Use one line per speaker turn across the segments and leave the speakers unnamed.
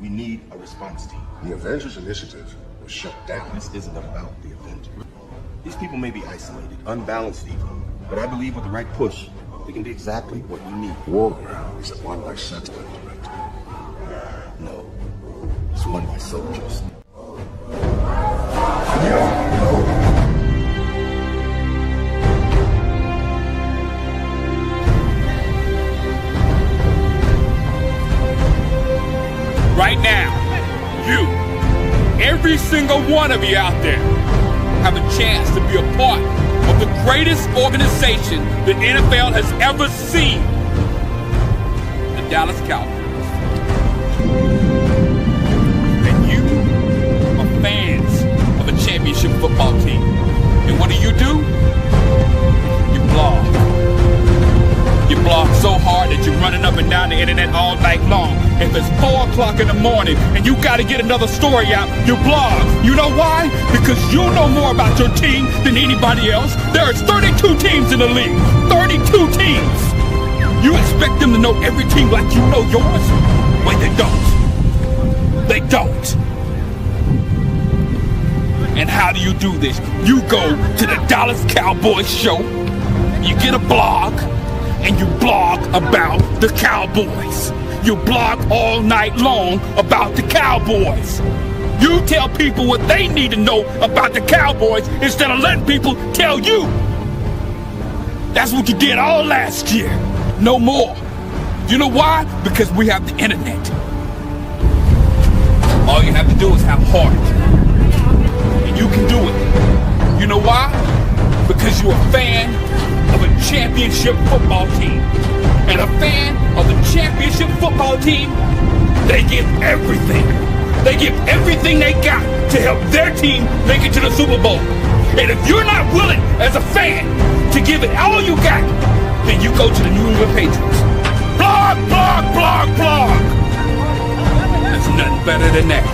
We need a response team.
The Avengers Initiative was shut down.
This isn't about the Avengers. These people may be isolated, unbalanced even, but I believe with the right push, they can be exactly what you need.
War is it won by sentiment, Director?
No, it's won by soldiers.
Right now, you, every single one of you out there, have a chance to be a part of the greatest organization the NFL has ever seen, the Dallas Cowboys. And you are fans of a championship football team. And what do? You blog. You blog so hard that you're running up and down the internet all night long. If it's 4 o'clock in the morning and you got to get another story out, you blog. You know why? Because you know more about your team than anybody else. There is 32 teams in the league. 32 teams. You expect them to know every team like you know yours? Wait, they don't. They don't. And how do you do this? You go to the Dallas Cowboys show, you get a blog, and you blog about the Cowboys. You blog all night long about the Cowboys. You tell people what they need to know about the Cowboys instead of letting people tell you. That's what you did all last year. No more. You know why? Because we have the internet. All you have to do is have heart. And you can do it. You know why? Because you're a fan of a championship football team. And a fan of the championship football team, they give everything. They give everything they got to help their team make it to the Super Bowl. And if you're not willing as a fan to give it all you got, then you go to the New England Patriots. Blog, blog, blog, blog. There's nothing better than that.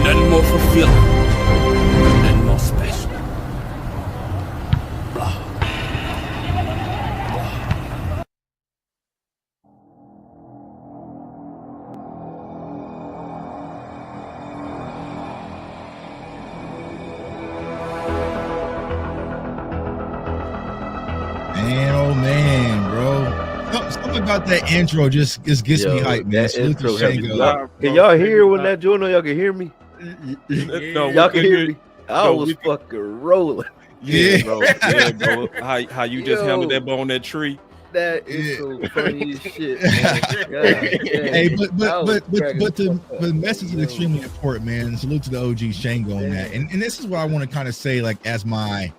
Nothing more fulfilling. Nothing more special.
Man, oh man, bro. Something about that intro just gets me hyped, man. Salute to Shango.
Can y'all hear when that joint on? Y'all can hear me? Y'all can hear me? I was fucking rolling.
Yeah,
bro. Yeah, bro. How you just handled that bone, that tree?
That is so funny as shit, man.
Hey, but the message is extremely important, man. Salute to the OG Shango on that. And this is what I want to kind of say, like, as my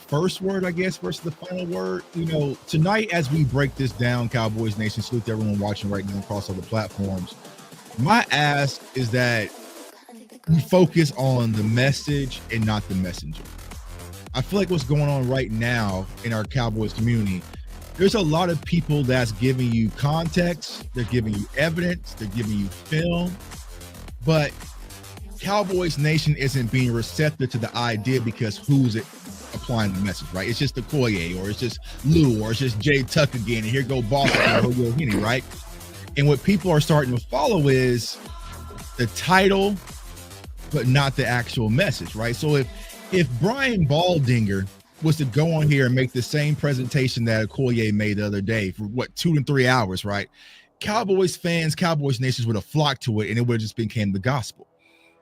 first word, I guess, versus the final word. You know, tonight as we break this down, Cowboys Nation, salute to everyone watching right now across all the platforms. My ask is that we focus on the message and not the messenger. I feel like what's going on right now in our Cowboys community, there's a lot of people that's giving you context, they're giving you evidence, they're giving you film, but Cowboys Nation isn't being receptive to the idea because who's it applying the message, right? It's just the Okoye, or it's just Lou, or it's just Jay Tuck again, and here go Boston, or Will Henney, right? And what people are starting to follow is the title, but not the actual message, right? So if Brian Baldinger was to go on here and make the same presentation that Okoye made the other day for 2 to 3 hours, right? Cowboys fans, Cowboys Nations would have flocked to it, and it would have just became the gospel.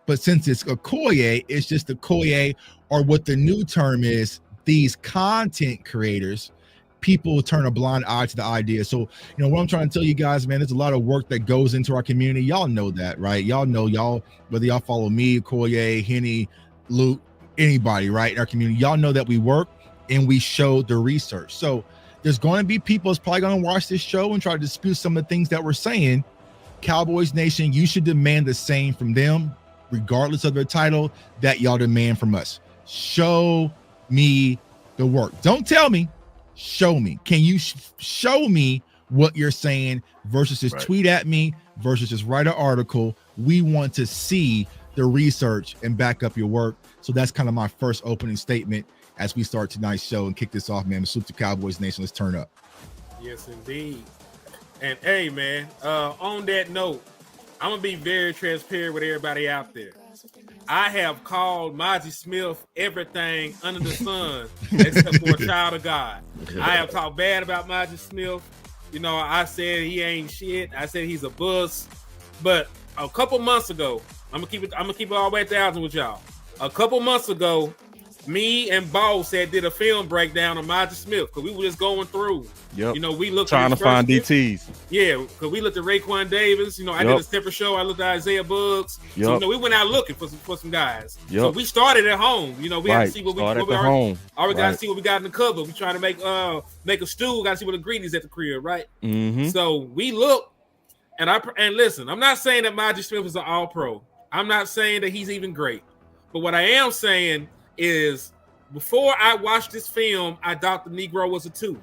But since it's Okoye, it's just Okoye, or what the new term is, these content creators, people turn a blind eye to the idea. So, you know, what I'm trying to tell you guys, man, there's a lot of work that goes into our community. Y'all know that, right? Y'all know, whether y'all follow me, Okoye, Henny, Luke, anybody, right, in our community, y'all know that we work and we show the research. So there's going to be people that's probably going to watch this show and try to dispute some of the things that we're saying. Cowboys Nation, you should demand the same from them, regardless of their title, that y'all demand from us. Show me the work. Don't tell me, show me. Can you show me what you're saying versus just tweet at me versus just write an article? We want to see the research and back up your work. So that's kind of my first opening statement as we start tonight's show and kick this off, man. Salute to Cowboys Nation. Let's turn up.
Yes, indeed. And hey, man, on that note, I'm gonna be very transparent with everybody out there. I have called Mazi Smith everything under the sun except for a child of God. I have talked bad about Mazi Smith. You know, I said he ain't shit. I said he's a bust. But a couple months ago, I'm gonna keep it all the way 1,000 with y'all. A couple months ago, me and Boss did a film breakdown on Mazi Smith because we were just going through.
Yep.
You know, we looked
trying to find DTs.
Yeah, because we looked at Raekwon Davis. You know, I did a separate show. I looked at Isaiah Buggs. So, you know, we went out looking for some guys. So we started at home. You know, we had to see what we got to see what we got in the cover. We trying to make a stew. Got to see what ingredients at the crib, right?
Mm-hmm.
So we look, and listen. I'm not saying that Mazi Smith is an All-Pro. I'm not saying that he's even great. But what I am saying is, before I watched this film, I thought the Negro was a 2.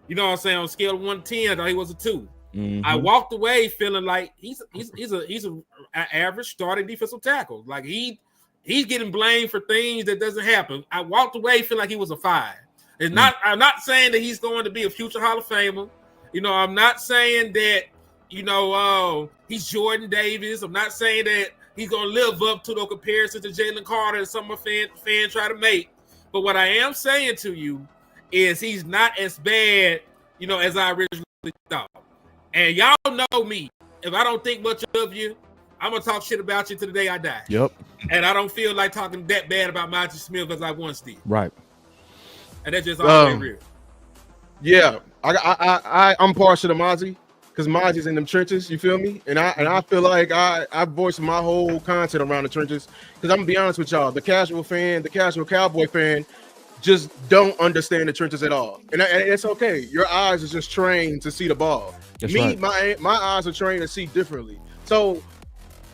You know what I'm saying? On a scale of 1 to 10, I thought he was a 2. Mm-hmm. I walked away feeling like he's an average starting defensive tackle. Like he's getting blamed for things that doesn't happen. I walked away feeling like he was a 5. I'm not saying that he's going to be a future Hall of Famer. You know, I'm not saying that, you know, he's Jordan Davis. I'm not saying that he's going to live up to the comparison to Jalen Carter that some of fans try to make. But what I am saying to you is he's not as bad, you know, as I originally thought. And y'all know me. If I don't think much of you, I'm going to talk shit about you to the day I die.
Yep.
And I don't feel like talking that bad about Mazi Smith as I once did.
Right.
And that's just all real.
Yeah. I'm partial to Mazi because Mazi's in them trenches, you feel me? And I feel like I voiced my whole content around the trenches because I'm going to be honest with y'all. The casual fan, the casual Cowboy fan, just don't understand the trenches at all, and it's okay. Your eyes are just trained to see the ball.
That's right.
My eyes are trained to see differently. So,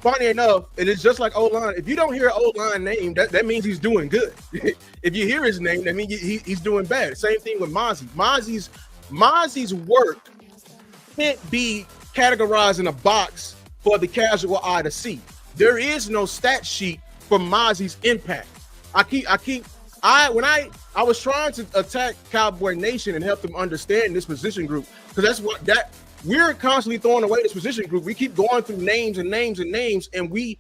funny enough, it is just like O-line. If you don't hear O-line name, that means he's doing good. If you hear his name, that means he's doing bad. Same thing with Mazi. Mazi's work can't be categorized in a box for the casual eye to see. There is no stat sheet for Mazi's impact. When I was trying to attack Cowboy Nation and help them understand this position group, because we're constantly throwing away this position group. We keep going through names, and we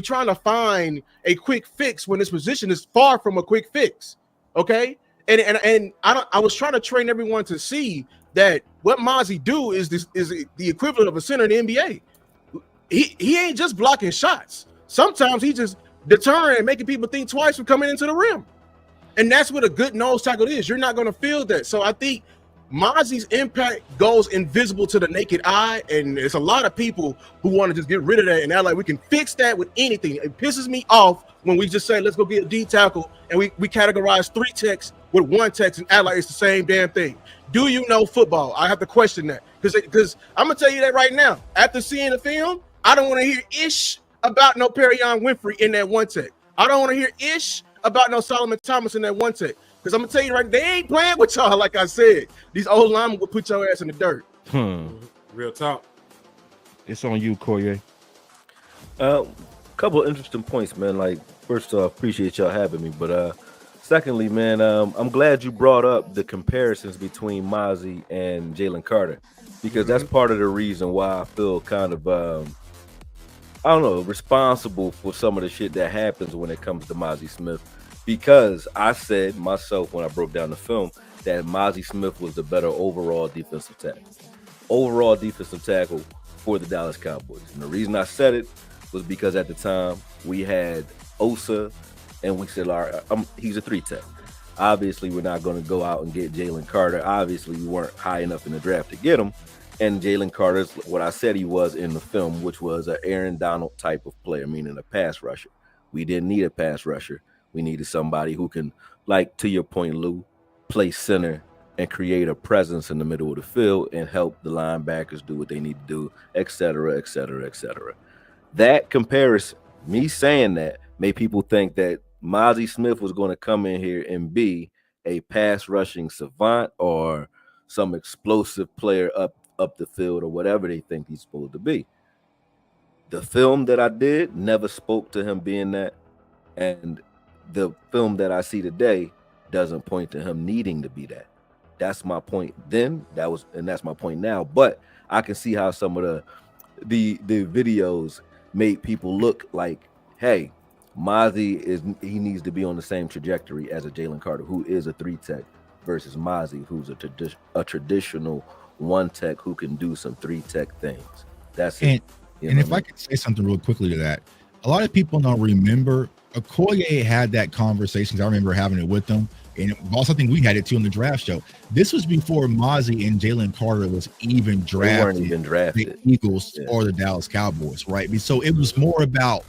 trying to find a quick fix when this position is far from a quick fix. Okay, and I was trying to train everyone to see that what Mazi do is the equivalent of a center in the NBA. He ain't just blocking shots. Sometimes he just deterring and making people think twice for coming into the rim. And that's what a good nose tackle is. You're not going to feel that. So I think Mazi's impact goes invisible to the naked eye, and there's a lot of people who want to just get rid of that and act like we can fix that with anything. It pisses me off when we just say, let's go get a D tackle, and we categorize 3 techs with 1 tech and act like it's the same damn thing. Do you know football? I have to question that because I'm going to tell you that right now. After seeing the film, I don't want to hear ish about no Perion Winfrey in that 1 tech. I don't want to hear ish about no Solomon Thomas in that 1 tech. Because I'm going to tell you right, they ain't playing with y'all like I said. These old linemen will put your ass in the dirt.
Real talk.
It's on you, Corey.
Couple of interesting points, man. Like, first off, appreciate y'all having me. But secondly, man, I'm glad you brought up the comparisons between Mazi and Jalen Carter. Because that's part of the reason why I feel kind of I don't know, responsible for some of the shit that happens when it comes to Mazi Smith. Because I said myself when I broke down the film that Mazi Smith was the better overall defensive tackle. Overall defensive tackle for the Dallas Cowboys. And the reason I said it was because at the time we had Osa and we said, all right, he's a 3 tech. Obviously, we're not going to go out and get Jalen Carter. Obviously, we weren't high enough in the draft to get him. And Jalen Carter's what I said he was in the film, which was an Aaron Donald type of player, meaning a pass rusher. We didn't need a pass rusher. We needed somebody who can, like to your point, Lou, play center and create a presence in the middle of the field and help the linebackers do what they need to do, et cetera, et cetera, et cetera. That comparison, me saying that, made people think that Mazi Smith was going to come in here and be a pass rushing savant or some explosive player up the field or whatever they think he's supposed to be. The film that I did never spoke to him being that, and the film that I see today doesn't point to him needing to be that. That's my point then, that's my point now. But I can see how some of the videos made people look like, hey, Mazi he needs to be on the same trajectory as a Jalen Carter, who is a 3-tech, versus Mazi, who's a traditional 1-tech who can do some 3-tech things. That's it.
And if I could say something real quickly to that, a lot of people don't remember Okoye had that conversation. I remember having it with them, and also I think we had it too in the draft show. This was before Mazi and Jalen Carter was even drafted.
They weren't even drafted.
The Eagles or the Dallas Cowboys, right? So it was more about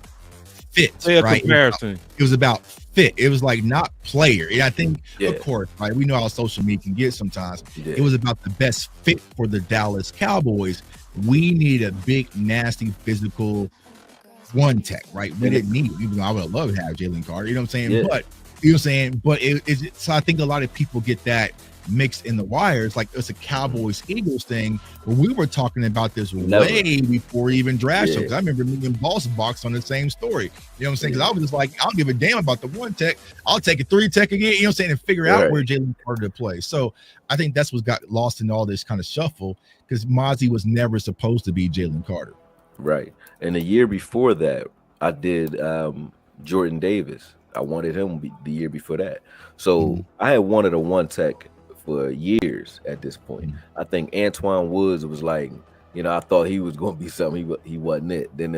fit, right?
Comparison.
It was about fit. It was like not player. And I think, of course, right? We know how social media can get sometimes. It was about the best fit for the Dallas Cowboys. We need a big, nasty, physical 1-tech, right? We didn't need it, even though I would love to have Jalen Carter, you know what I'm saying?
Yeah.
But you know what I'm saying? But so I think a lot of people get that mixed in the wires, like it's a Cowboys Eagles thing, where we were talking about this way before even draft show. Because I remember me and Boss Box on the same story. You know what I'm saying? Because I was just like, I don't give a damn about the 1-tech. I'll take a 3-tech again, you know what I'm saying, and figure out where Jalen Carter to play. So I think that's what got lost in all this kind of shuffle, because Mazi was never supposed to be Jalen Carter.
Right. And the year before that, I did Jordan Davis. I wanted him the year before that. So I had wanted a 1-tech for years at this point. I think Antoine Woods was like, I thought he was going to be something. He wasn't it. Then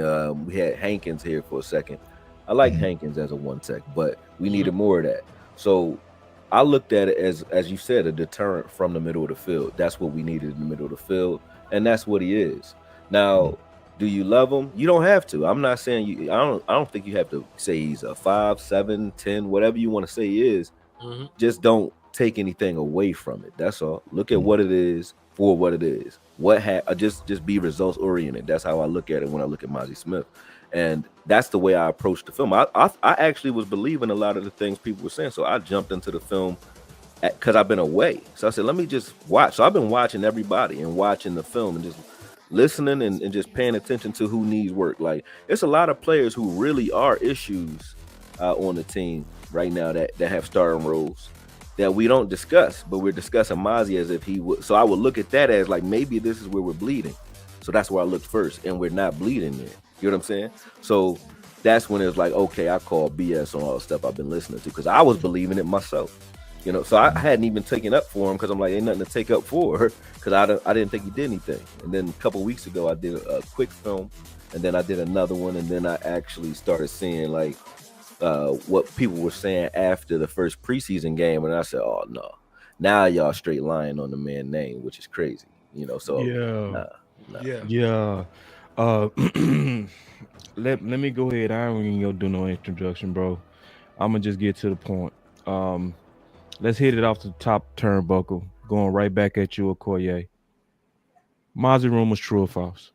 we had Hankins here for a second. I liked Hankins as a 1-tech, but we needed more of that. So I looked at it as you said, a deterrent from the middle of the field. That's what we needed in the middle of the field, and that's what he is. Now, do you love him? You don't have to. I'm not saying you. I don't think you have to say he's a 5, 7, 10, whatever you want to say he is. Just don't take anything away from it. That's all. Look at what it is for what it is. Just be results oriented. That's how I look at it when I look at Mazi Smith, and that's the way I approach the film. I actually was believing a lot of the things people were saying, so I jumped into the film because I've been away. So I said, let me just watch. So I've been watching everybody and watching the film and just listening and just paying attention to who needs work. Like, it's a lot of players who really are issues on the team right now that have starting roles that we don't discuss, but we're discussing Mazi as if he would. So I would look at that as like, maybe this is where we're bleeding. So that's where I looked first, and we're not bleeding there. You know what I'm saying? So that's when it was like, okay, I call BS on all the stuff I've been listening to, because I was believing it myself. So I hadn't even taken up for him because I'm like, ain't nothing to take up for, because I didn't think he did anything. And then a couple of weeks ago, I did a quick film, and then I did another one, and then I actually started seeing like what people were saying after the first preseason game, and I said, oh no, now y'all straight lying on the man's name, which is crazy. So
let me go ahead. I ain't even gonna do no introduction, bro. I'm gonna just get to the point. Let's hit it off the top turnbuckle, going right back at you, Okoye. Mazi rumors, true or false?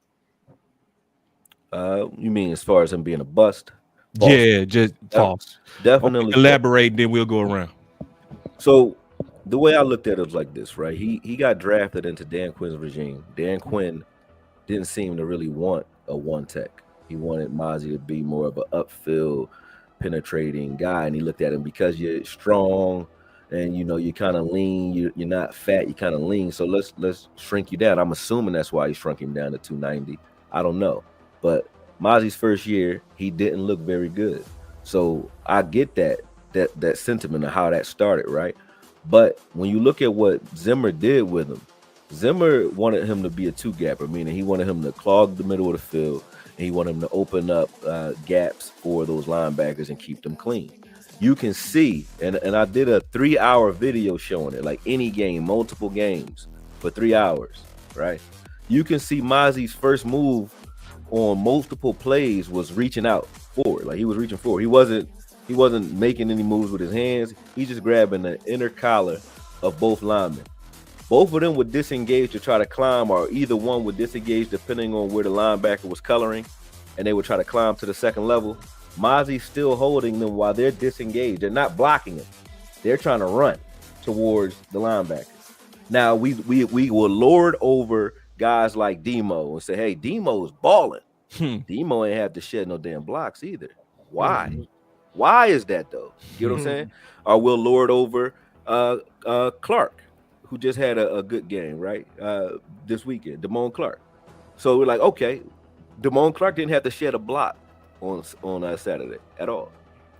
You mean as far as him being a bust?
False. Yeah, just false.
Definitely.
Okay, elaborate, then we'll go around.
So the way I looked at it was like this, right? He got drafted into Dan Quinn's regime. Dan Quinn didn't seem to really want a 1-tech. He wanted Mazi to be more of an upfield, penetrating guy, and he looked at him because you're strong and you're kind of lean. You're not fat. You're kind of lean. So let's shrink you down. I'm assuming that's why he shrunk him down to 290. I don't know, but Mazi's first year, he didn't look very good. So I get that sentiment of how that started, right? But when you look at what Zimmer did with him, Zimmer wanted him to be a 2-gapper, meaning he wanted him to clog the middle of the field, and he wanted him to open up gaps for those linebackers and keep them clean. You can see, and I did a 3-hour video showing it, like any game, multiple games for 3 hours, right? You can see Mazi's first move on multiple plays was reaching out forward. Like, he was reaching forward. He wasn't making any moves with his hands. He's just grabbing the inner collar of both linemen. Both of them would disengage to try to climb, or either one would disengage depending on where the linebacker was coloring, and they would try to climb to the second level. Mazi's still holding them while they're disengaged. They're not blocking them. They're trying to run towards the linebacker. Now, we will lord over guys like Demo and say, hey, Demo's balling. Demo ain't have to shed no damn blocks either. Why? Why is that, though? You know what I'm saying? Or we'll lord over Clark, who just had a good game, right? This weekend, Damone Clark. So we're like, okay, Damone Clark didn't have to shed a block on Saturday at all.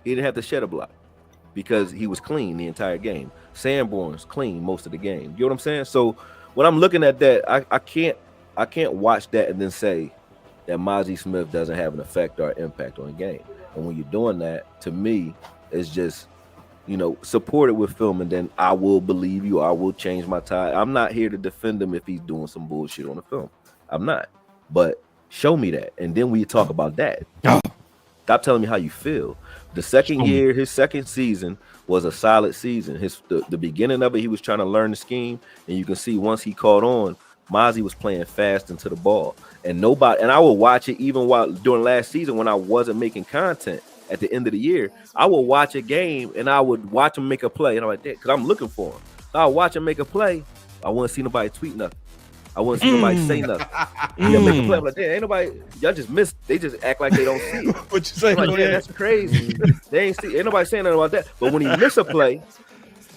He didn't have to shed a block because he was clean the entire game. Sanborn's clean most of the game. You know what I'm saying? So when I'm looking at that, I can't watch that and then say that Mazi Smith doesn't have an effect or impact on the game. And when you're doing that, to me, it's just, support it with film, and then I will believe you. I will change my tie. I'm not here to defend him if he's doing some bullshit on the film. I'm not. But show me that, and then we talk about that. Stop telling me how you feel. The second year, his second season was a solid season. The beginning of it, he was trying to learn the scheme, and you can see once he caught on, Mazi was playing fast into the ball, and I would watch it even while during last season when I wasn't making content. At the end of the year, I would watch a game and I would watch him make a play, and I'm like, because I'm looking for him. I'll watch him make a play. I wouldn't see nobody tweet nothing. I wouldn't see nobody say nothing. He'll make a play. I'm like, damn, ain't nobody. Y'all just missed. They just act like they don't see it.
What you saying?
Like, yeah, that's crazy. They ain't nobody saying nothing about that. But when he miss a play,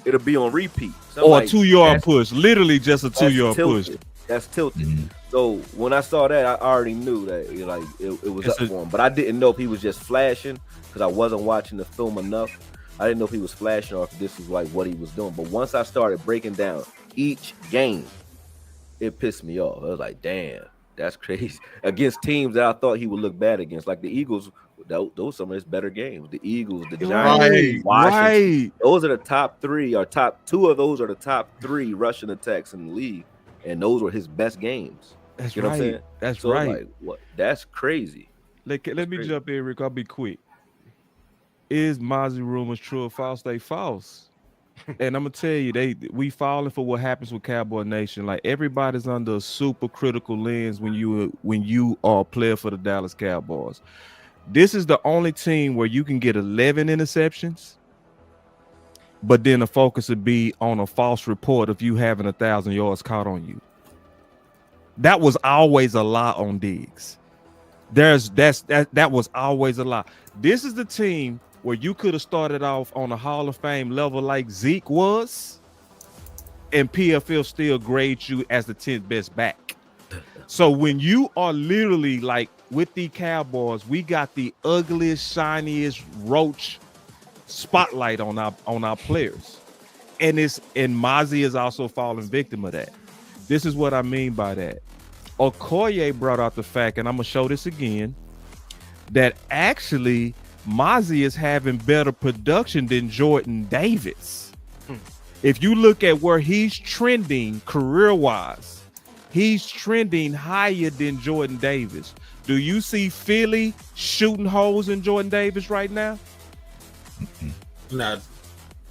it'll be on repeat. So
or a 2-yard push, literally just a 2-yard push.
That's tilted. So when I saw that, I already knew that it was up for him. But I didn't know if he was just flashing because I wasn't watching the film enough. I didn't know if he was flashing or if this was like what he was doing. But once I started breaking down each game, it pissed me off. I was like, damn, that's crazy. Against teams that I thought he would look bad against, like the Eagles. Those are some of his better games. The Eagles, the Giants, Washington. Those are the top three, or top two of those are the top 3 rushing attacks in the league, and those were his best games.
That's
you know what I'm saying?
That's
so
right.
Like, what? That's crazy.
Let me jump in, Rick. I'll be quick. Is Mazi rumors true or false? They false. And I'm gonna tell you, we falling for what happens with Cowboy Nation. Like, everybody's under a super critical lens when you are a player for the Dallas Cowboys. This is the only team where you can get 11 interceptions, but then the focus would be on a false report of you having 1,000 yards caught on you. That was always a lie on Diggs. That was always a lie. This is the team where you could have started off on a Hall of Fame level like Zeke was, and PFL still grades you as the 10th best back. So when you are literally like with the Cowboys, we got the ugliest, shiniest roach spotlight on our players, and Mazi is also falling victim of that. This is what I mean by that. Okoye brought out the fact, and I'm gonna show this again, that actually Mazi is having better production than Jordan Davis. If you look at where he's trending career-wise, he's trending higher than Jordan Davis. Do you see Philly shooting holes in Jordan Davis right now?
No.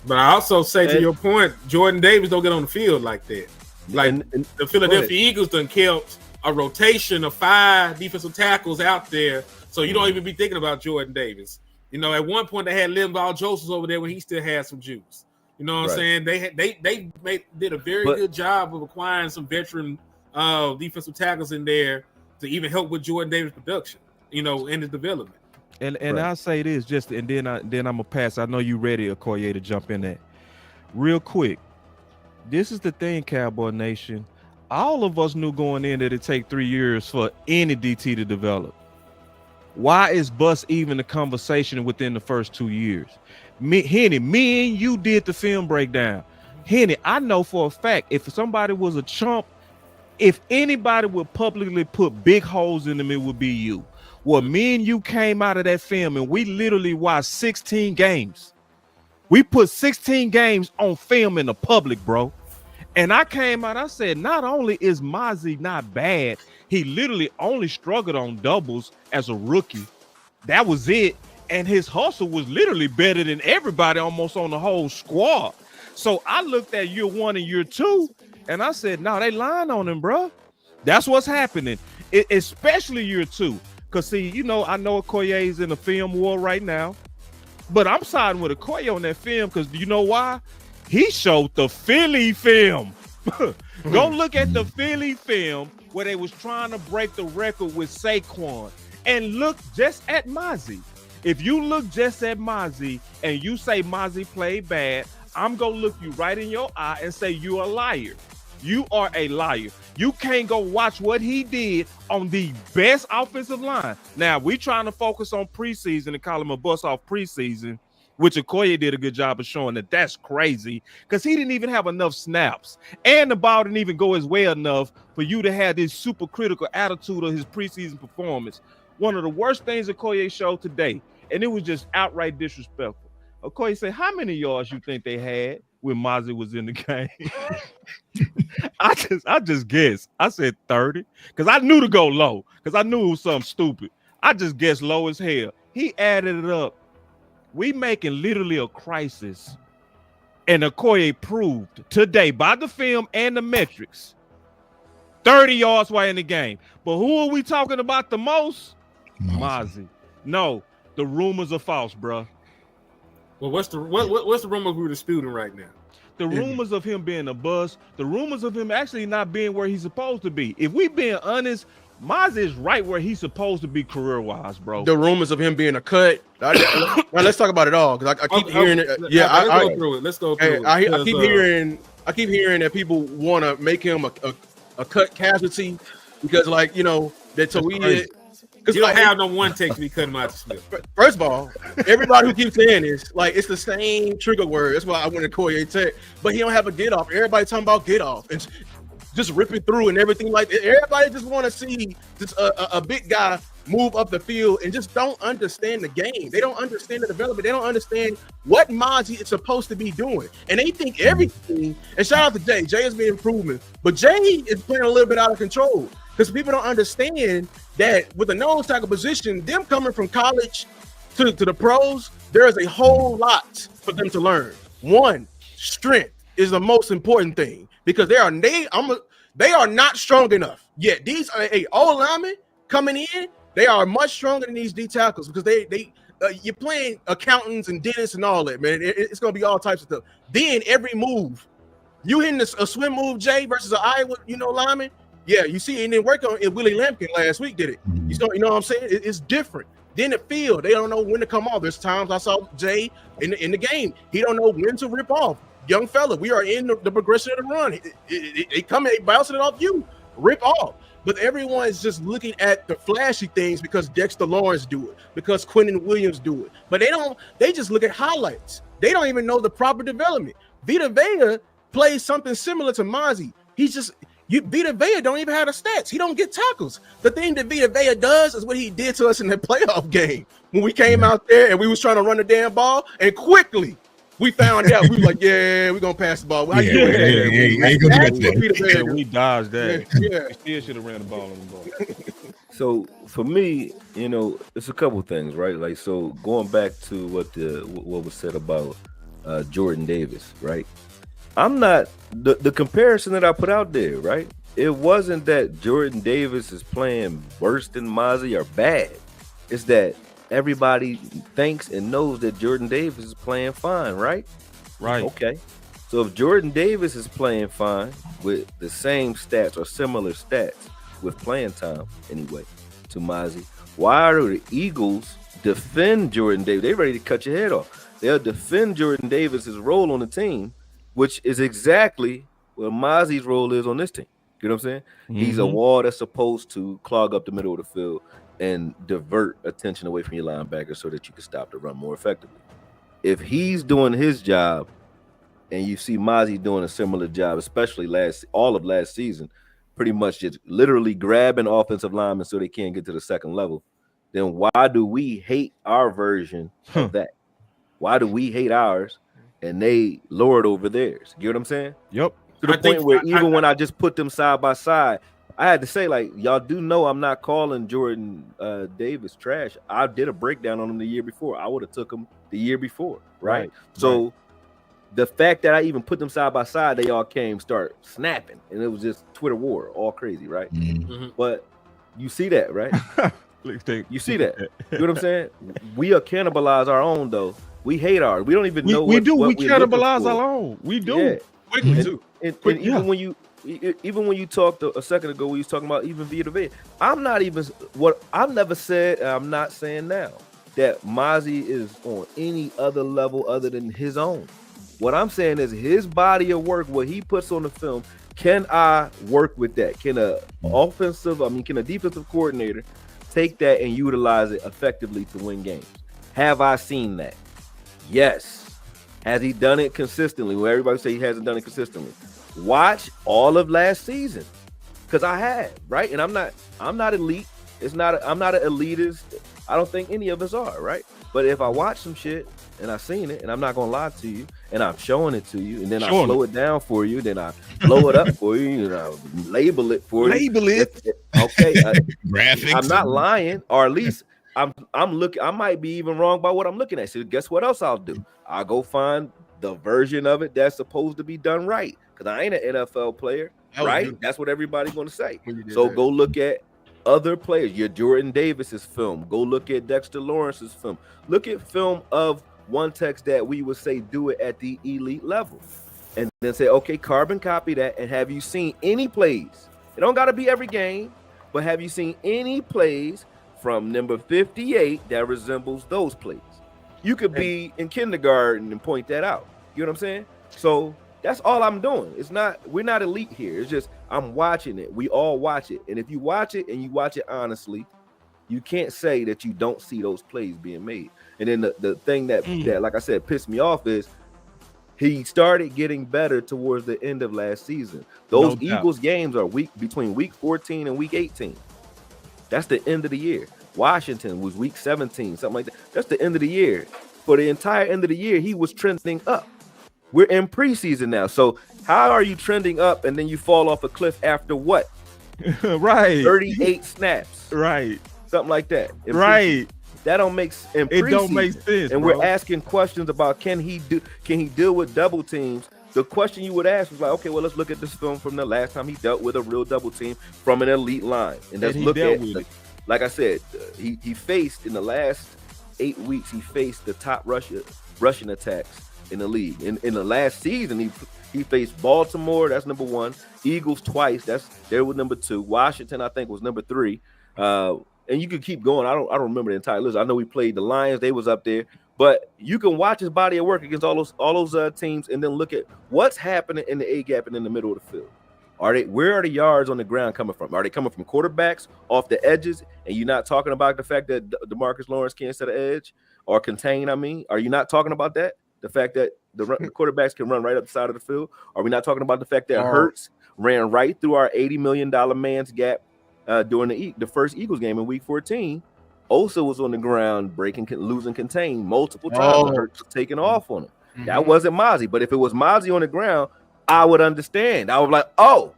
But I also say, to your point, Jordan Davis don't get on the field like that. Like, the Philadelphia Eagles done kept a rotation of 5 defensive tackles out there, so you don't even be thinking about Jordan Davis. At one point they had Linval Joseph over there when he still had some juice. You know what I'm saying? They did a very good job of acquiring some veteran defensive tackles in there to even help with Jordan Davis' production, in his development.
And I'll say this, and then I'm gonna pass. I know you ready, Okoye, to jump in that real quick. This is the thing, Cowboy Nation. All of us knew going in that it take 3 years for any DT to develop. Why is Bus even a conversation within the first 2 years? Henny, me and you did the film breakdown. Henny, I know for a fact if somebody was a chump, if anybody would publicly put big holes in them, it would be you. Well, me and you came out of that film and we literally watched 16 games. We put 16 games on film in the public, bro. And I came out, I said, not only is Mazi not bad, he literally only struggled on doubles as a rookie. That was it. And his hustle was literally better than everybody almost on the whole squad. So I looked at year 1 and year 2, and I said, no, they lying on him, bro. That's what's happening, especially year 2. Because, see, I know Okoye is in the film war right now, but I'm siding with Okoye on that film because you know why? He showed the Philly film. Go look at the Philly film where they was trying to break the record with Saquon, and look just at Mazi. If you look just at Mazi and you say Mazi played bad, I'm gonna look you right in your eye and say you're a liar. you are a liar. You can't go watch what he did on the best offensive line. Now, we trying to focus on preseason and call him a bust off preseason, which Okoye did a good job of showing that that's crazy because he didn't even have enough snaps. And the ball didn't even go his way enough for you to have this super critical attitude of his preseason performance. One of the worst things Okoye showed today, and it was just outright disrespectful. Okoye said, how many yards you think they had when Mazi was in the game? I just guessed. I said 30 because I knew to go low because I knew it was something stupid. I just guessed low as hell. He added it up. We making literally a crisis. And Okoye proved today by the film and the metrics 30 yards while in the game. But who are we talking about the most? Mazi. No, the rumors are false, bro.
Well, what's the rumor we're disputing right now?
The rumors of him being a bust, the rumors of him actually not being where he's supposed to be. If we being honest, Mazi is right where he's supposed to be career-wise, bro.
The rumors of him being a cut. Now let's talk about it all because I keep hearing it. Yeah,
let's go through it. Let's go through it.
I keep hearing that people want to make him a cut casualty because, like, you know, that Tawiya.
You don't have no one take to be cutting Mazi Smith.
First of all, everybody who keeps saying this, like, it's the same trigger word. That's why I went to Okoye Tech, but he don't have a get off. Everybody talking about get off and just ripping through and everything like that. Everybody just want to see just a big guy move up the field and just don't understand the game. They don't understand the development. They don't understand what Mazi is supposed to be doing. And they think everything, and shout out to Jay. Jay has been improving, but Jay is playing a little bit out of control because people don't understand that with the nose tackle position, them coming from college to the pros, there is a whole lot for them to learn. One, strength is the most important thing because they are not strong enough yet. These are all linemen coming in. They are much stronger than these D tackles because you're playing accountants and dentists and all that, man. It's gonna be all types of stuff. Then every move, you hitting a swim move, Jay, versus an Iowa, lineman. Yeah, you see, it didn't work on it. Willie Lampkin last week did it. You know what I'm saying? It's different. Then the field, they don't know when to come off. There's times I saw Jay in the game. He don't know when to rip off. Young fella, we are in the progression of the run. They come in, bouncing it off you, rip off. But everyone is just looking at the flashy things because Dexter Lawrence do it, because Quentin Williams do it. But they just look at highlights. They don't even know the proper development. Vita Vea plays something similar to Mazi. Vita Vea don't even have the stats. He don't get tackles. The thing that Vita Vea does is what he did to us in the playoff game when we came out there and we was trying to run the damn ball, and quickly we found out. We were like, yeah, we're going to pass the ball.
We dodged that.
Yeah.
We still should have ran the ball on the ball.
So for me, it's a couple things, right? Like, so going back to what was said about Jordan Davis, right? I'm not the comparison that I put out there, right? It wasn't that Jordan Davis is playing worse than Mazi or bad. It's that everybody thinks and knows that Jordan Davis is playing fine, right?
Right.
Okay. So if Jordan Davis is playing fine with the same stats or similar stats with playing time anyway to Mazi, why are the Eagles defend Jordan Davis? They're ready to cut your head off. They'll defend Jordan Davis's role on the team, which is exactly what Mazi's role is on this team. You know what I'm saying? Mm-hmm. He's a wall that's supposed to clog up the middle of the field and divert attention away from your linebacker so that you can stop the run more effectively. If he's doing his job and you see Mazi doing a similar job, especially all of last season, pretty much just literally grabbing offensive linemen so they can't get to the second level, then why do we hate our version of that? Why do we hate ours and they lowered over theirs? You know what I'm saying?
Yep.
To the point where even when I just put them side by side, I had to say, like, y'all do know I'm not calling Jordan Davis trash. I did a breakdown on him the year before. I would have took him the year before, right? So the fact that I even put them side by side, they all start snapping, and it was just Twitter war, all crazy, right? Mm-hmm. But you see that, right? You see that. You know what I'm saying? We'll cannibalize our own, though. We hate ours. We don't even know
we cannibalize our own. We do.
Yeah.
Quickly, too.
And even when you talked a second ago, when you was talking about even Vita Vea, I'm never said, I'm not saying now that Mazi is on any other level other than his own. What I'm saying is his body of work, what he puts on the film, Can I work with that? Can can a defensive coordinator take that and utilize it effectively to win games? Have I seen that? Yes. Has he done it consistently? Well, everybody say he hasn't done it consistently. Watch all of last season, because I have, right? And I'm not elite. I'm not an elitist. I don't think any of us are, right? But if I watch some shit and I've seen it, and I'm not gonna lie to you, and I'm showing it to you, and then I slow it down for you, then I blow it up for you, and I label it for you.
Label it.
Okay.
Graphics.
I'm not lying, or at least I'm looking. I might be even wrong by what I'm looking at. So guess what else I'll do? I'll go find the version of it that's supposed to be done right, because I ain't an NFL player, right? That's what everybody's gonna say. So go look at other players, your Jordan Davis's film. Go look at Dexter Lawrence's film. Look at film of one text that we would say do it at the elite level, and then say, okay, carbon copy that. And have you seen any plays? It don't got to be every game, but have you seen any plays from number 58 that resembles those plays? You could be in kindergarten and point that out. You know what I'm saying? So that's all I'm doing. We're not elite here. It's just I'm watching it. We all watch it. And if you watch it and you watch it honestly, you can't say that you don't see those plays being made. And then the thing that like I said, pissed me off is he started getting better towards the end of last season. Those Eagles games are between week 14 and week 18. That's the end of the year. Washington was week 17, something like that. That's the end of the year. For the entire end of the year, he was trending up. We're in preseason now. So how are you trending up and then you fall off a cliff after what?
Right.
38 snaps.
Right.
Something like that.
Right.
That don't make sense.
It don't make sense.
And we're asking questions about can he deal with double teams? The question you would ask was like, okay, well, let's look at this film from the last time he dealt with a real double team from an elite line. And let's look at it. Like I said, he faced in the last 8 weeks, he faced the top rushing attacks in the league. In the last season, he faced Baltimore, that's number 1. Eagles twice, there was number 2. Washington, I think, was number 3. And you could keep going. I don't remember the entire list. I know we played the Lions; they was up there. But you can watch his body of work against all those teams, and then look at what's happening in the A gap and in the middle of the field. Where are the yards on the ground coming from? Are they coming from quarterbacks off the edges? And you're not talking about the fact that DeMarcus Lawrence can't set an edge or contain. Are you not talking about that? The fact that the quarterbacks can run right up the side of the field. Are we not talking about the fact that Hurts ran right through our $80 million man's gap during the first Eagles game in week 14? Osa was on the ground losing contain multiple times. Hurts was taking off on him. Mm-hmm. That wasn't Mazi. But if it was Mazi on the ground, I would understand. I was like, oh,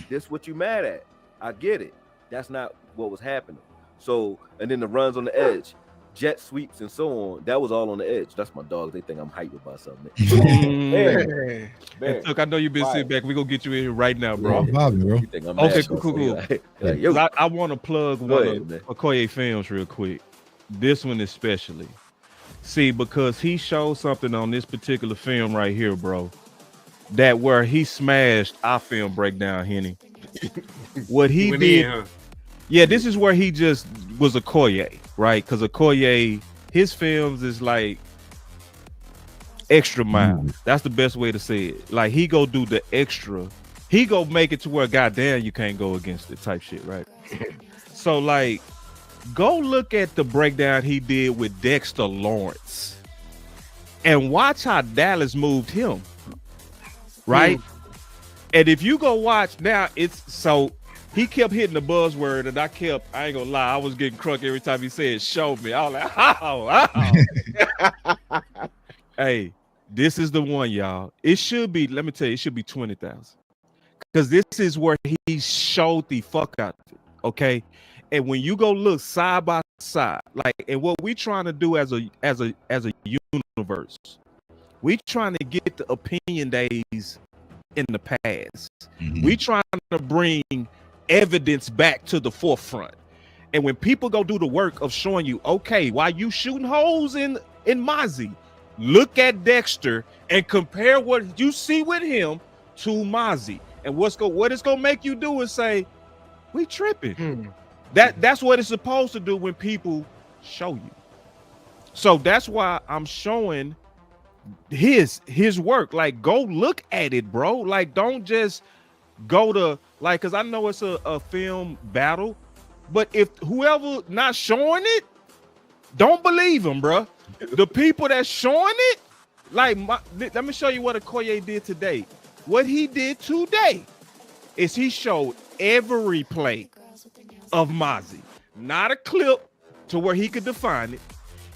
this is what you mad at. I get it. That's not what was happening. So, and then the runs on the edge, jet sweeps and so on, that was all on the edge. That's my dogs. They think I'm hyped about something.
Man. Look, I know you've been sitting back. We're going to get you in here right now, bro.
You think I'm
okay,
mad,
cool. I want to plug one of Okoye films real quick. This one especially. See, because he showed something on this particular film right here, bro, that where he smashed our film breakdown, Henny. What he did, this is where he just was Okoye, right? Because Okoye, his films is like extra mile. That's the best way to say it. Like he go do the extra. He go make it to where goddamn you can't go against it type shit, right? So like, go look at the breakdown he did with Dexter Lawrence, and watch how Dallas moved him. Right. And if you go watch now, he kept hitting the buzzword, and I ain't gonna lie, I was getting crunk every time he said show me. I was like, hey, this is the one, y'all. It should be, let me tell you, it should be 20,000. Because this is where he showed the fuck out of it. Okay. And when you go look side by side, like, and what we trying to do as a universe, we trying to get the opinion days in the past. We trying to bring evidence back to the forefront. And when people go do the work of showing you, okay, while you shooting holes in Mazi, look at Dexter and compare what you see with him to Mazi. And what it's gonna make you do is say, we tripping. That's what it's supposed to do when people show you. So that's why I'm showing his work. Like, go look at it, bro. Like, don't just go to like, because I know it's a film battle, but if whoever not showing it, don't believe him, bro. The people that's showing it, like, let me show you what Okoye did today. What he did today is he showed every play of Mazi, not a clip to where he could define it.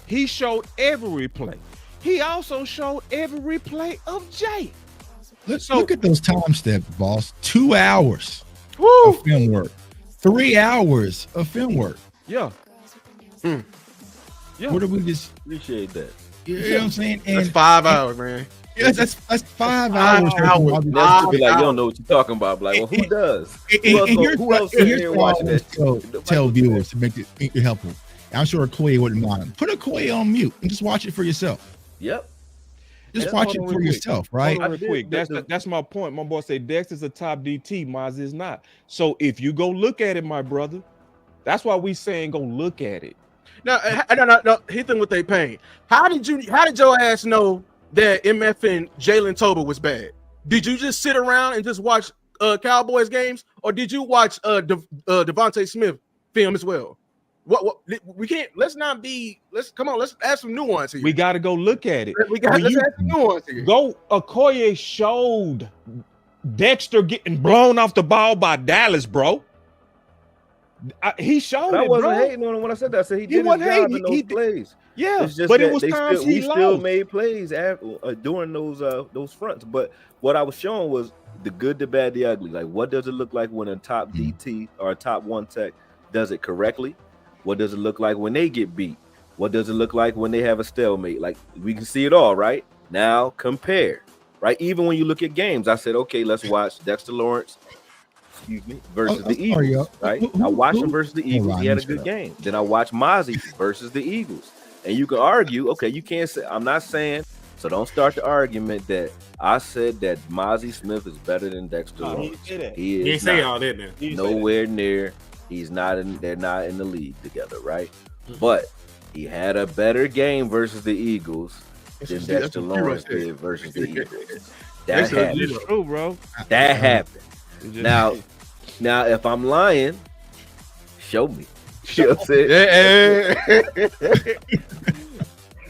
He showed every play. He also showed every play of Jay.
Look at those time steps, boss. 2 hours
Woo!
of film work, 3 hours of film work.
Yeah. Yeah.
What do we just
Appreciate that.
You know what I'm saying?
That's 5 hours, man.
Yes, that's 5 hours.
That's to be like, you don't know what you're talking about. Like, well, who does? Who else sitting there watching that?
Tell viewers to make it helpful. I'm sure Okoye wouldn't mind. Put Okoye on mute and just watch it for yourself.
Yep.
Just watch it for yourself, right?
Real quick. That's my point. My boy said Dexter's a top DT, Mazi is not. So if you go look at it, my brother, that's why we saying go look at it.
No, hit them with their pain. How did your ass know that MF and Jalen Tolbert was bad? Did you just sit around and just watch Cowboys games, or did you watch Devontae Smith film as well? What we can't. Let's add some nuance here.
We got to go look at it.
Let's add some nuance here.
Go. Okoye showed Dexter getting blown off the ball by Dallas, bro. He showed
I
it,
wasn't
bro.
hating on him when I said that. I said he did his
wasn't
job
hating.
in those plays.
Yeah,
it's just
but
that
it was times he
still
lost.
made plays during those fronts. But what I was showing was the good, the bad, the ugly. Like, what does it look like when a top DT or a top one tech does it correctly? What does it look like when they get beat? What does it look like when they have a stalemate? Like, we can see it all, right? Now compare, right? Even when you look at games, I said, okay, let's watch Dexter Lawrence, versus the Eagles, right? I watched him versus the Eagles. He had a good game. Then I watched Mazi versus the Eagles. And you can argue, okay, you can't say, I'm not saying, so don't start the argument that I said that Mazi Smith is better than Dexter Lawrence. He
didn't say all that now.
Nowhere near. He's not in, they're not in the league together, right? But he had a better game versus the Eagles than Dexter Lawrence did versus the Eagles. That happened.
It's true, bro.
That happened. Now, if I'm lying, show me. You know what I'm saying?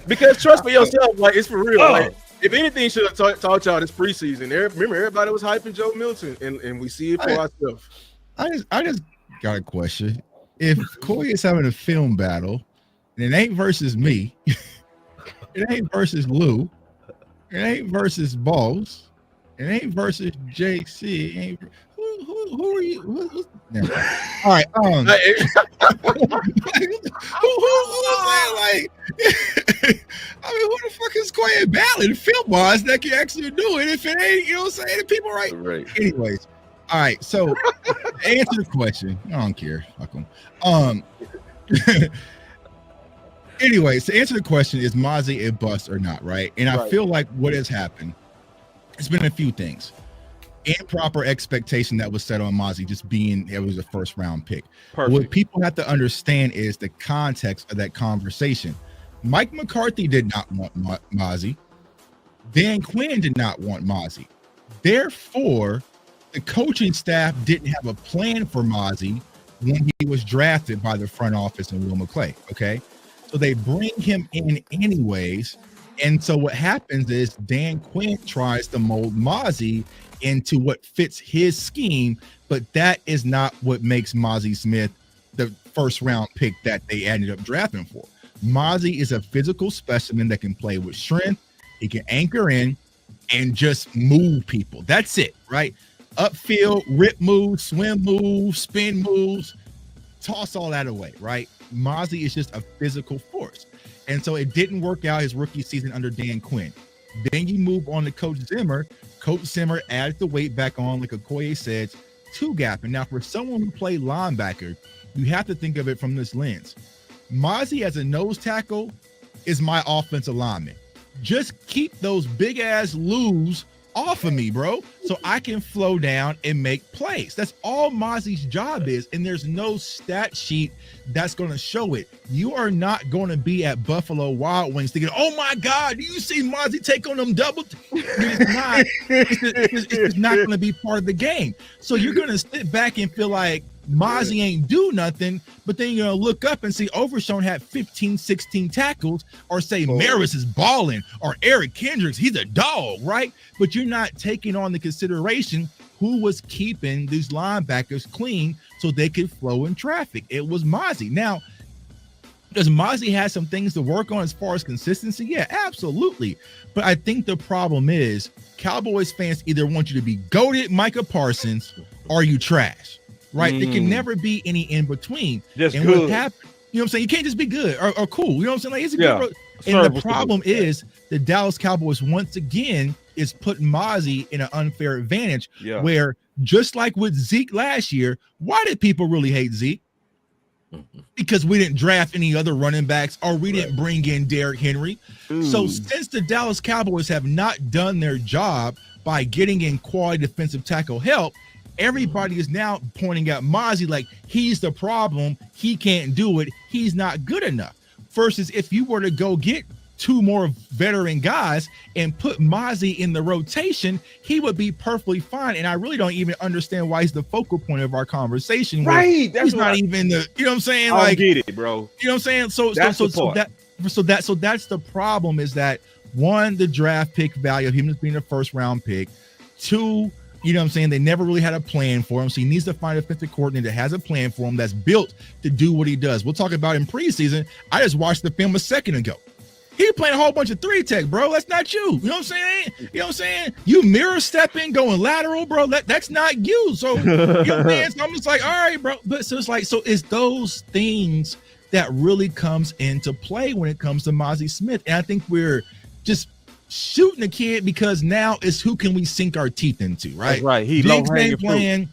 Because trust for yourself, like, it's for real. Like, if anything should have taught y'all this preseason, remember everybody was hyping Joe Milton, and we see it for ourselves.
I just got a question. If Corey is having a film battle, and it ain't versus me, it ain't versus Lou, it ain't versus Balls, it ain't versus JC, it ain't who are you? All right. Who was that? Like, I mean, who the fuck is Corey Ballard film wise that can actually do it? If it ain't, you know what I'm saying? The people right. Anyways, all right. So answer the question. I don't care. Fuck them. Anyways, to answer the question, is Mazi a bust or not? Right. And I feel like what has happened, it's been a few things. Improper expectation that was set on Mazi just being it was a first round pick. Perfect. What people have to understand is the context of that conversation. Mike McCarthy did not want Mazi. Dan Quinn did not want Mazi. Therefore, the coaching staff didn't have a plan for Mazi when he was drafted by the front office and Will McClay. Okay, so they bring him in anyways. And so what happens is Dan Quinn tries to mold Mazi into what fits his scheme, but that is not what makes Mazi Smith the first round pick that they ended up drafting for. Mazi is a physical specimen that can play with strength. He can anchor in and just move people. That's it, right? Upfield, rip moves, swim moves, spin moves, toss all that away, right? Mazi is just a physical force. And so it didn't work out his rookie season under Dan Quinn. Then you move on to Coach Zimmer. Coach Zimmer added the weight back on, like Okoye said, two gap. And now for someone who played linebacker, you have to think of it from this lens. Mazi as a nose tackle is my offensive lineman. Just keep those big ass loos off of me, bro, so I can flow down and make plays. That's all Mazi's job is, and there's no stat sheet that's going to show it. You are not going to be at Buffalo Wild Wings thinking, oh my God, do you see Mazi take on them double? It's not. It's not going to be part of the game. So you're going to sit back and feel like Mazi ain't do nothing, but then you're going to look up and see Overshown had 15, 16 tackles, or say Maris is balling, or Eric Kendricks, he's a dog, right? But you're not taking on the consideration who was keeping these linebackers clean so they could flow in traffic. It was Mazi. Now, does Mazi have some things to work on as far as consistency? Yeah, absolutely. But I think the problem is Cowboys fans either want you to be goated Micah Parsons or you trash, right? There can never be any in between.
Just
and
good.
what happened, you know what I'm saying? You can't just be good or cool. You know what I'm saying? Like, it's a good. And the problem is the Dallas Cowboys, once again, is putting Mazi in an unfair advantage where, just like with Zeke last year, why did people really hate Zeke? Because we didn't draft any other running backs, or we didn't bring in Derrick Henry. So since the Dallas Cowboys have not done their job by getting in quality defensive tackle help, everybody is now pointing out Mazi like he's the problem. He can't do it. He's not good enough. Versus if you were to go get two more veteran guys and put Mazi in the rotation, he would be perfectly fine. And I really don't even understand why he's the focal point of our conversation.
Right.
He's not even the, you know what I'm saying?
I don't get it, bro.
You know what I'm saying? So that's the problem, is that, one, the draft pick value of him as being a first round pick. Two, you know what I'm saying, they never really had a plan for him. So he needs to find a defensive coordinator that has a plan for him, that's built to do what he does. We'll talk about in preseason. I just watched the film a second ago. He playing a whole bunch of 3-tech, bro. That's not you. You know what I'm saying? You know what I'm saying? You mirror stepping, going lateral, bro. That's not you. So, you know what I'm saying? So I'm just like, all right, bro. But so it's like, so it's those things that really comes into play when it comes to Mazi Smith. And I think we're just shooting the kid because now it's who can we sink our teeth into, right?
That's right. He
Diggs ain't playing.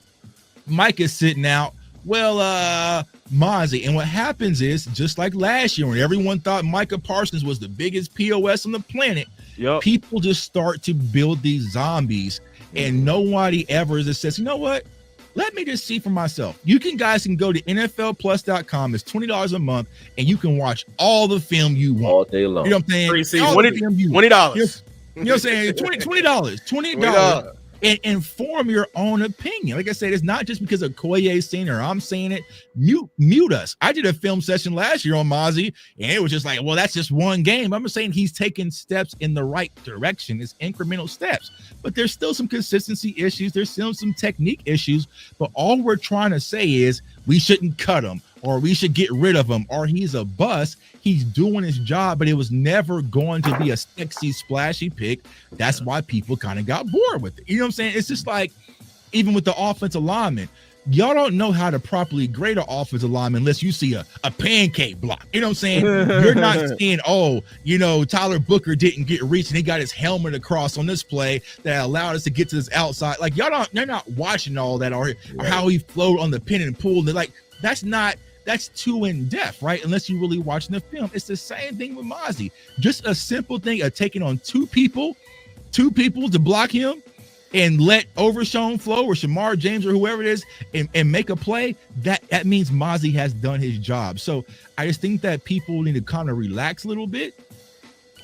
Mike is sitting out. Well, Mazi. And what happens is, just like last year when everyone thought Micah Parsons was the biggest POS on the planet, people just start to build these zombies, and nobody ever just says, you know what? Let me just see for myself. You guys can go to NFLplus.com. It's $20 a month, and you can watch all the film you want.
All day long.
You know what I'm saying?
$20.
You know what I'm saying? $20. And inform your own opinion. Like I said, it's not just because of Koye's saying or I'm saying it. Mute us. I did a film session last year on Mazi, and it was just like, well, that's just one game. I'm just saying he's taking steps in the right direction. It's incremental steps, but there's still some consistency issues. There's still some technique issues. But all we're trying to say is we shouldn't cut him, or we should get rid of him, or he's a bust. He's doing his job, but it was never going to be a sexy, splashy pick. That's why people kind of got bored with it. You know what I'm saying? It's just like, even with the offensive lineman, y'all don't know how to properly grade an offensive lineman unless you see a pancake block. You know what I'm saying? You're not seeing, oh, you know, Tyler Booker didn't get reached and he got his helmet across on this play that allowed us to get to this outside. Like, you're not watching all that, or how he flowed on the pin and pull. Like, that's too in depth, right? Unless you're really watching the film. It's the same thing with Mazi. Just a simple thing of taking on two people to block him and let Overshown flow or Shamar James or whoever it is and make a play. That means Mazi has done his job. So I just think that people need to kind of relax a little bit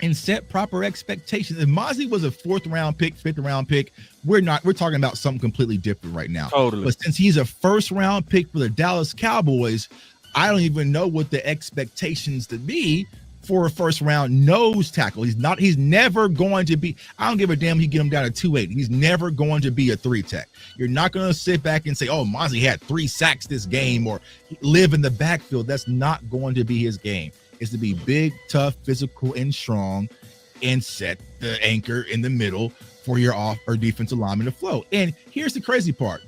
and set proper expectations. If Mazi was a 4th round pick, 5th round pick, we're talking about something completely different right now.
Totally.
But since he's a 1st round pick for the Dallas Cowboys, I don't even know what the expectations to be for a 1st round nose tackle. He's never going to be, I don't give a damn if you get him down to 280. He's never going to be a 3-tech. You're not going to sit back and say, oh, Mazi had 3 sacks this game or live in the backfield. That's not going to be his game. It's to be big, tough, physical, and strong, and set the anchor in the middle for your off or defensive lineman to flow. And here's the crazy part.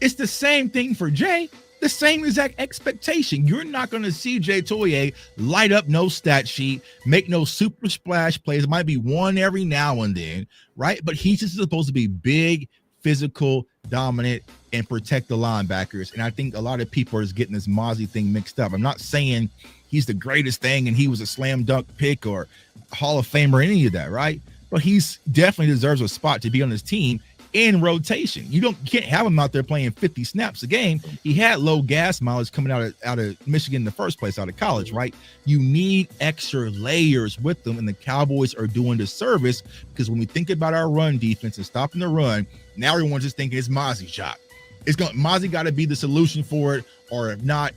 It's the same thing for Jay. The same exact expectation. You're not going to see Jay Toye light up no stat sheet, make no super splash plays. It might be one every now and then, right? But he's just supposed to be big, physical, dominant, and protect the linebackers. And I think a lot of people are just getting this Mazi thing mixed up. I'm not saying he's the greatest thing and he was a slam dunk pick or Hall of Fame or any of that, right? but he's definitely deserves a spot to be on his team in rotation. You can't have him out there playing 50 snaps a game. He had low gas mileage coming out of Michigan in the first place, out of college, right? You need extra layers with them, and the Cowboys are doing the service, because when we think about our run defense and stopping the run, now everyone's just thinking it's Mazi's shot. Mazi got to be the solution for it, or if not,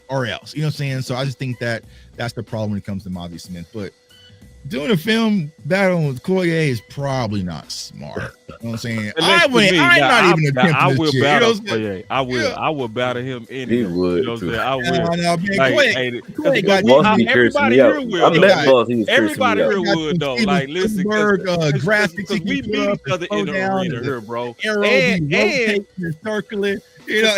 or else. You know what I'm saying? So I just think that's the problem when it comes to Mazi Smith. But doing a film battle with Collier is probably not smart. You know what I'm saying? I
will battle him anyway.
He would.
You know what I'm saying? I
will.
Everybody here will. Everybody here
got
would though. Like, listen,
graphics
we meet each other in the arena here, bro.
And circling, you know.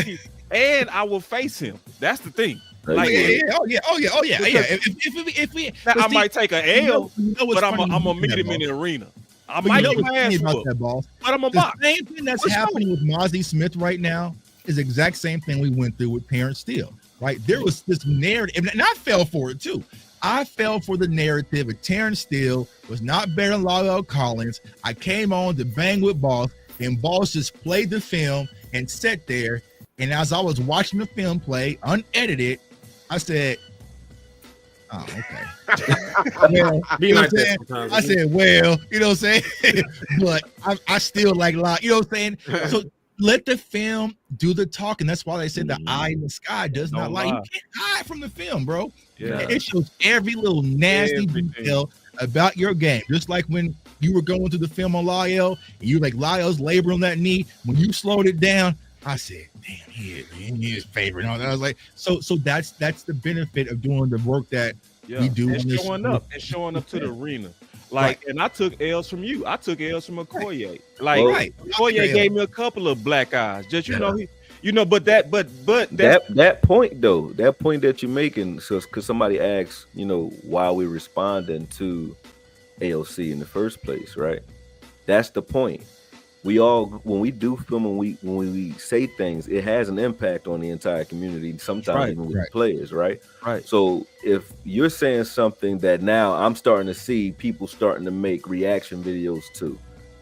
And I will face him. That's the thing.
Like, oh yeah. If we,
I might take an L, but I'm gonna meet him in the arena. I might get my ass whooped, but I'm a box.
The same thing that's happening with Mazi Smith right now is the exact same thing we went through with Terrence Steele, right? There was this narrative, and I fell for it too. I fell for the narrative of Terrence Steele was not better than Lyle Collins. I came on to bang with Boss, and Boss just played the film and sat there. And as I was watching the film play, unedited, I said, "Oh, okay." Well, you know what I'm saying? I said, "Well, you know what I'm saying?" But I still like lie. You know what I'm saying? So let the film do the talking. That's why they said the eye in the sky does not lie. You can't hide from the film, bro. Yeah. It shows every little nasty detail about your game. Just like when you were going through the film on Lyle, and you were like, Lyle's laboring on that knee. When you slowed it down, I said, damn, he is favorite. I was like, so that's the benefit of doing the work that we do.
And showing up to the arena. Like, and I took L's from you. I took L's from Okoye. Like, Okoye gave me a couple of black eyes. Just but that
point though, that point that you're making, so because somebody asks, why we responding to AOC in the first place, right? That's the point. We all, when we do film and when we say things, it has an impact on the entire community, sometimes even with players, right?
Right.
So if you're saying something that now I'm starting to see people starting to make reaction videos to,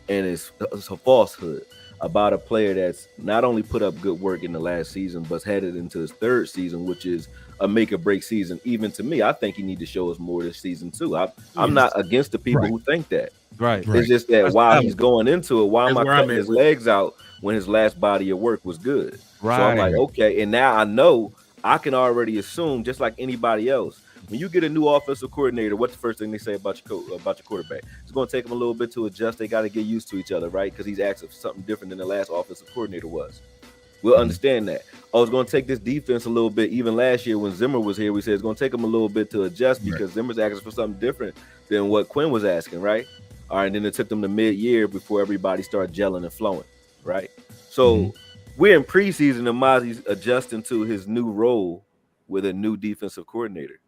and it's a falsehood about a player that's not only put up good work in the last season, but headed into his third season, which is a make or break season. Even to me, I think he need to show us more this season too. I'm not against the people who think that.
Right.
It's just that while he's going into it, why am I cutting his legs out when his last body of work was good?
Right.
So I'm like, okay, and now I know I can already assume, just like anybody else, when you get a new offensive coordinator, what's the first thing they say about your quarterback? It's going to take him a little bit to adjust. They got to get used to each other, right? Because he's asking for something different than the last offensive coordinator was. We'll understand that. Oh, it's going to take this defense a little bit. Even last year when Zimmer was here, we said it's going to take him a little bit to adjust because Zimmer's asking for something different than what Quinn was asking, right? All right, and then it took them to mid-year before everybody started gelling and flowing, right? So we're in preseason and Mazi's adjusting to his new role with a new defensive coordinator.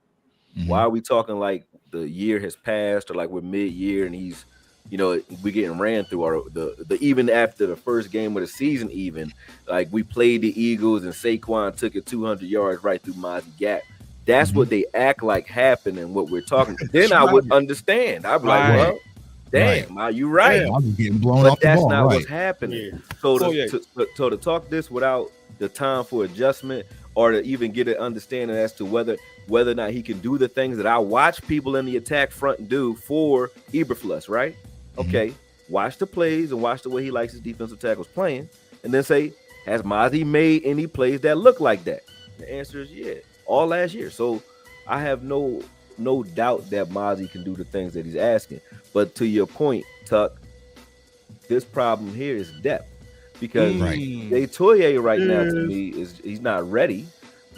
Why are we talking like the year has passed or like we're mid-year and he's, we getting ran through our the even after the first game of the season, even like we played the Eagles and Saquon took it 200 yards right through Mazi gap. That's what they act like happened and what we're talking. Then I would understand. I'd be like, well, damn, are you right?
I was getting blown off the ball.
That's not what's happening. Yeah. So to talk this without the time for adjustment or to even get an understanding as to whether or not he can do the things that I watch people in the attack front do for Eberflus, right? Okay, watch the plays and watch the way he likes his defensive tackles playing, and then say, has Mazi made any plays that look like that? The answer is yeah, all last year. So I have no doubt that Mazi can do the things that he's asking. But to your point, Tuck, this problem here is depth because Jay Toye right now to me he's not ready.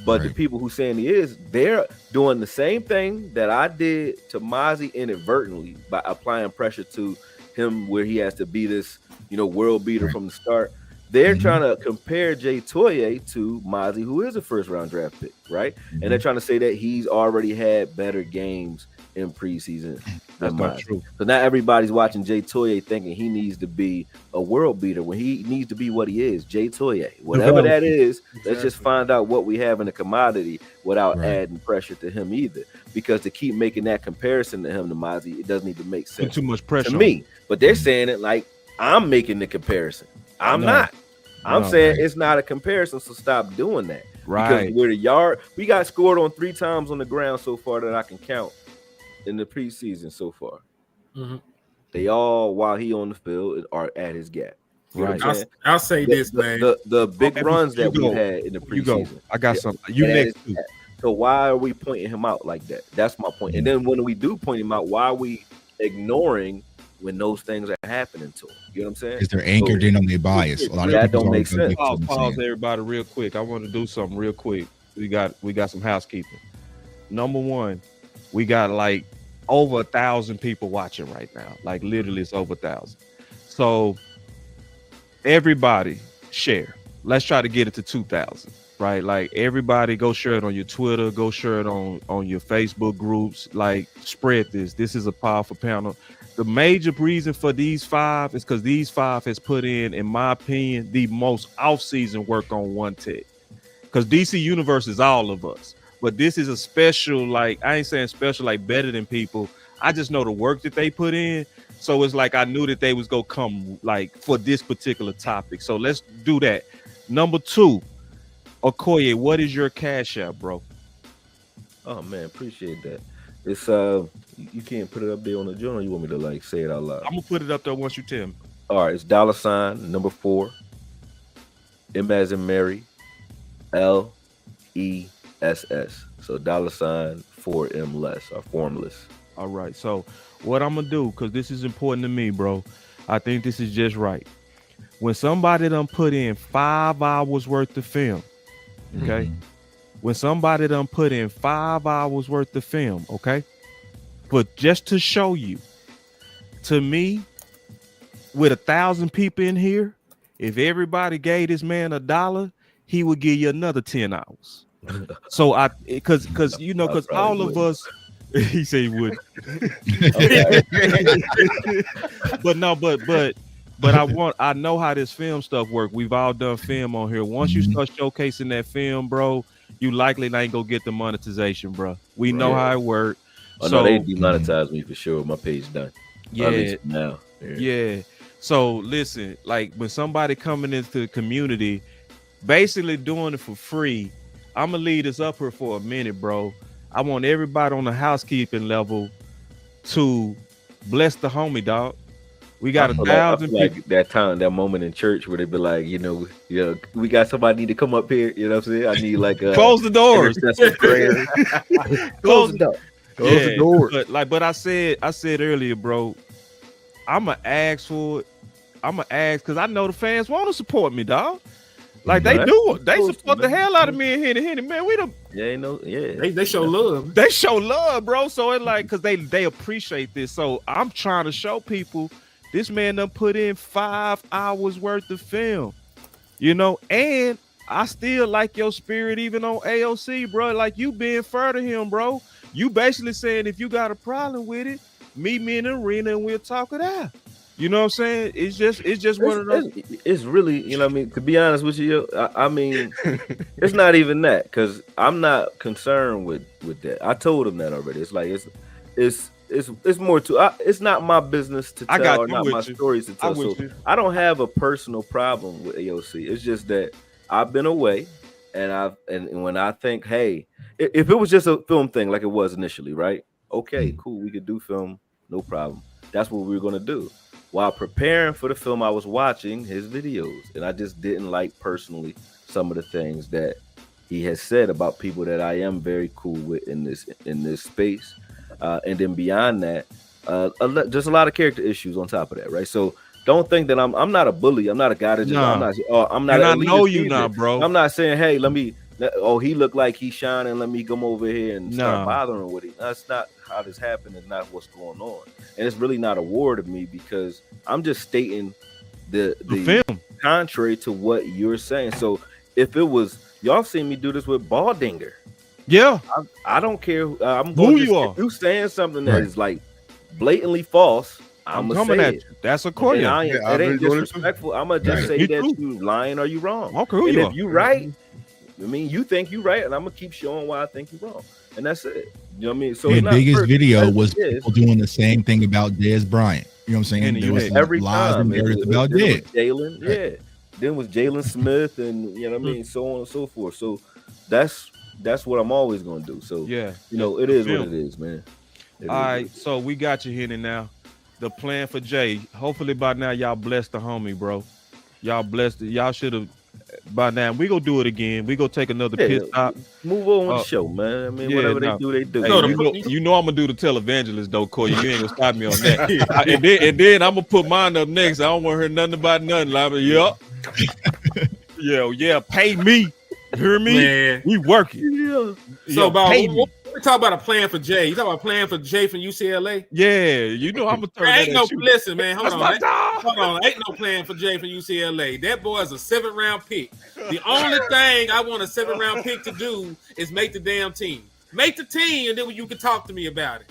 But the people who saying he is, they're doing the same thing that I did to Mazi inadvertently by applying pressure to him where he has to be this, world beater from the start. They're trying to compare Jay Toye to Mazi, who is a first-round draft pick, right? And they're trying to say that he's already had better games in preseason.
That's not true.
So now everybody's watching Jay Toye thinking he needs to be a world beater when he needs to be what he is, Jay Toye. Whatever that is, let's just find out what we have in the commodity without adding pressure to him either. Because to keep making that comparison to him, to Mazi, it doesn't even make sense.
Put too much pressure
to me. But they're saying it like I'm making the comparison. I'm not. I'm saying it's not a comparison, so stop doing that.
Right.
Because we're the yard. We got scored on 3 times on the ground so far that I can count in the preseason so far.
Mm-hmm.
They all, while he on the field, are at his gap.
Right. I'll say this, man.
The big runs that we had in the preseason.
I got something. You next.
So why are we pointing him out like that? That's my point. And then when we do point him out, why are we ignoring when those things are happening to him? You know what I'm saying?
Because they're anchored in on their bias. A lot
that
of people
don't make sense.
Pause everybody real quick. I want to do something real quick. We got some housekeeping. Number one, we got like over 1,000 people watching right now. Like literally it's over 1,000. So everybody share. Let's try to get it to 2,000. Right, like everybody go share it on your Twitter, go share it on your Facebook groups, like spread this. This is a powerful panel. The major reason for these 5 is because these 5 has put in my opinion, the most off-season work on One Tech. Because DC Universe is all of us, but this is a special, like I ain't saying special like better than people. I just know the work that they put in. So it's like I knew that they was gonna come like for this particular topic. So let's do that. Number 2. Okoye, what is your cash app, bro?
Oh man, appreciate that. It's you can't put it up there on the journal. You want me to like say it out loud?
I'm gonna put it up there once you tell me.
All right, it's $4 M as in Mary, LESS. So $4M less or formless.
All right. So what I'm gonna do, because this is important to me, bro. I think this is just right. When somebody done put in 5 hours worth of film. Okay. When somebody done put in 5 hours worth of film, okay, but just to show you, to me, with 1,000 people in here, if everybody gave this man $1, he would give you another 10 hours. So because all of us, he said he would. But I know how this film stuff work. We've all done film on here. Once you start showcasing that film, bro, you likely ain't gonna get the monetization, bro. We know how it works.
Oh, so no, they demonetize me for sure. My page done.
Yeah.
Now.
Yeah. So listen, like when somebody coming into the community, basically doing it for free, I'm gonna leave this up here for a minute, bro. I want everybody on the housekeeping level to bless the homie, dog. We got 1,000 people.
Like that moment in church where they be like, we got somebody need to come up here. You know what I'm saying? I need like
close the doors.
Prayer. Close the door. Close the door.
But I said earlier, bro, I'ma ask for it. I'ma ask because I know the fans want to support me, dog. Like they do. They support the hell out of me and Henny. Man, we
They show love.
They show love, bro. So it's like because they appreciate this. So I'm trying to show people this man done put in 5 hours worth of film, and I still like your spirit even on AOC, bro. Like you being fair to him, bro. You basically saying if you got a problem with it, meet me in the arena and we'll talk it out. You know what I'm saying? It's just one of those.
It's really, to be honest with you, I mean, it's not even that because I'm not concerned with that. I told him that already. It's like it's more to. It's not my business to tell or not my stories to tell. So I don't have a personal problem with AOC. It's just that I've been away, and when I think, hey, if it was just a film thing like it was initially, right? Okay, cool, we could do film, no problem. That's what we were gonna do. While preparing for the film, I was watching his videos, and I just didn't like personally some of the things that he has said about people that I am very cool with in this space. And then beyond that, just a lot of character issues on top of that, right? So don't think that I'm not a bully. I'm not a guy that just I'm not.
And I know you not, bro.
I'm not saying, hey, he looked like he's shining. Let me come over here and start bothering with him. That's not how this happened. It's not what's going on. And it's really not a war to me because I'm just stating the
film
contrary to what you're saying. So if it was, y'all seen me do this with Baldinger.
Yeah.
I don't care. I'm going to if you saying something that is like blatantly false. I'm
coming at you. That's a call.
It ain't disrespectful. I'm gonna just say that you lying or you wrong.
Okay,
and if you right, I mean, you think you right, and I'm gonna keep showing why I think you're wrong, and that's it. You know what I mean? So
the biggest video was people doing the same thing about Dez Bryant. You know what I'm saying?
And
there was
every
lies
time
and narratives about Dez.
Jalen, then with Jalen Smith, and you know what I mean, so on and so forth. So that's what I'm always gonna do. So you know, it is what it is, man.
All right, so we got you here now. The plan for Jay. Hopefully by now y'all blessed the homie, bro. Y'all blessed it. Y'all should have by now. We gonna do it again. We gonna take another pit stop.
Move on with the show, man. I mean, whatever they do, they do.
Hey, you know I'm gonna do the televangelist though, Corey. You ain't gonna stop me on that. and then I'm gonna put mine up next. I don't want to hear nothing about nothing. Like, yeah, pay me. You hear me?
Man.
We working.
Yeah. So about we talk about a plan for Jay. You talk about a plan for Jay from UCLA?
Yeah, you know I'm gonna turn that at you.
Listen, man. Hold on. Ain't no plan for Jay from UCLA. That boy is a 7th-round pick. The only thing I want a 7th-round pick to do is make the damn team. Make the team, and then you can talk to me about it.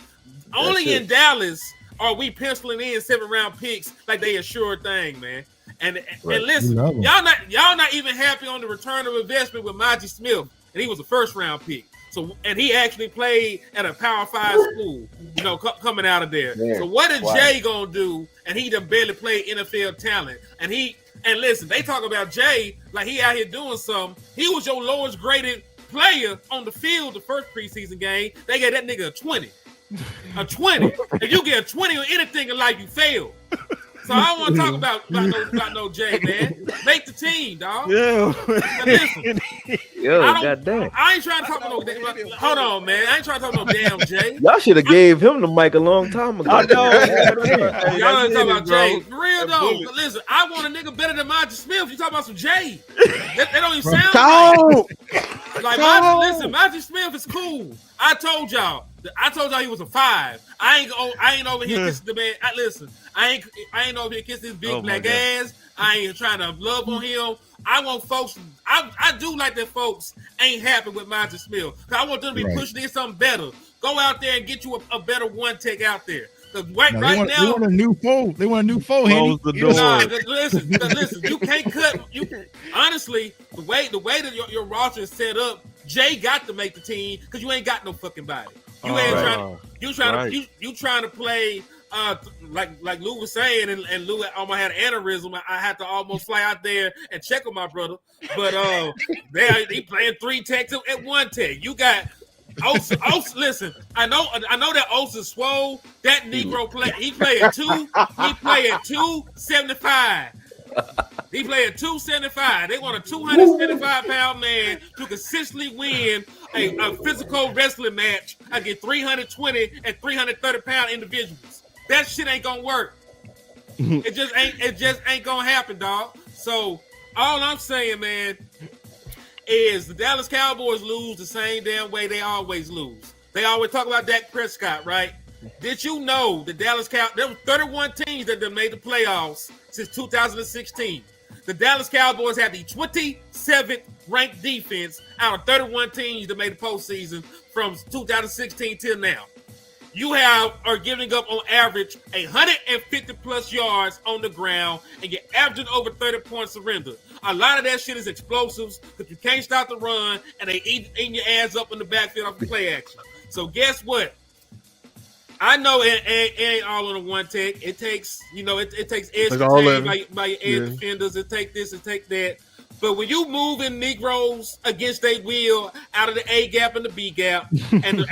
Only in Dallas are we penciling in 7th-round picks like they a sure thing, man. And listen, y'all not even happy on the return of investment with Mazi Smith, and he was a 1st-round pick. So, and he actually played at a Power 5 school, you know, coming out of there. Yeah. So what is Jay gonna do? And he done barely played NFL talent. And listen, they talk about Jay like he out here doing something. He was your lowest graded player on the field the first preseason game. They gave that nigga a 20. A 20. If you get a 20 on anything in life, you fail. So I don't want to talk about no Jay, man. Make the team, dog.
Yeah.
Listen,
goddamn.
I ain't trying to talk about no. Hold on, man. I ain't trying to talk about no damn Jay.
Y'all should have gave him the mic a long time ago.
I know.
Y'all ain't talking about Jay. For real though. Listen, I want a nigga better than Mazi Smith. You talking about some Jay? That don't even sound like Mazi Smith is cool. I told y'all he was a 5. I ain't over here kissing the man. Listen, I ain't over here kissing his big black ass. I ain't trying to love on him. I want folks. I do like that folks ain't happy with Mazi Smith. Cause I want them to be pushing in something better. Go out there and get you a better one take out there. Right now,
they want a new foe. They want a new foe.
Close the door.
Listen. You can't cut. Honestly, the way that your roster is set up, Jay got to make the team because you ain't got no fucking body. You ain't trying to play like Lou was saying, and Lou almost had an aneurysm. I had to almost fly out there and check on my brother. But they playing 3 techs at 1 tech. You got Oaks, listen, I know that Oaks is swole. That Negro he play at 2. He play at 275. He play at 275. They want a 275-pound man to consistently win a physical wrestling match against 320 and 330-pound individuals. That shit ain't gonna work. It just ain't gonna happen, dog. So all I'm saying, man, is the Dallas Cowboys lose the same damn way they always lose. They always talk about Dak Prescott, right? Did you know the Dallas Cowboys, there were 31 teams that have made the playoffs since 2016. The Dallas Cowboys have the 27th ranked defense out of 31 teams that made the postseason from 2016 till now. You are giving up on average 150 plus yards on the ground, and you're averaging over 30 points surrender. A lot of that shit is explosives because you can't stop the run, and they eating your ass up in the backfield off the play action. So guess what? I know it ain't all on the 1 tech. It takes, it takes edge by your edge defenders. It take this, it take that. But when you move in Negroes against their will out of the A gap and the B gap, and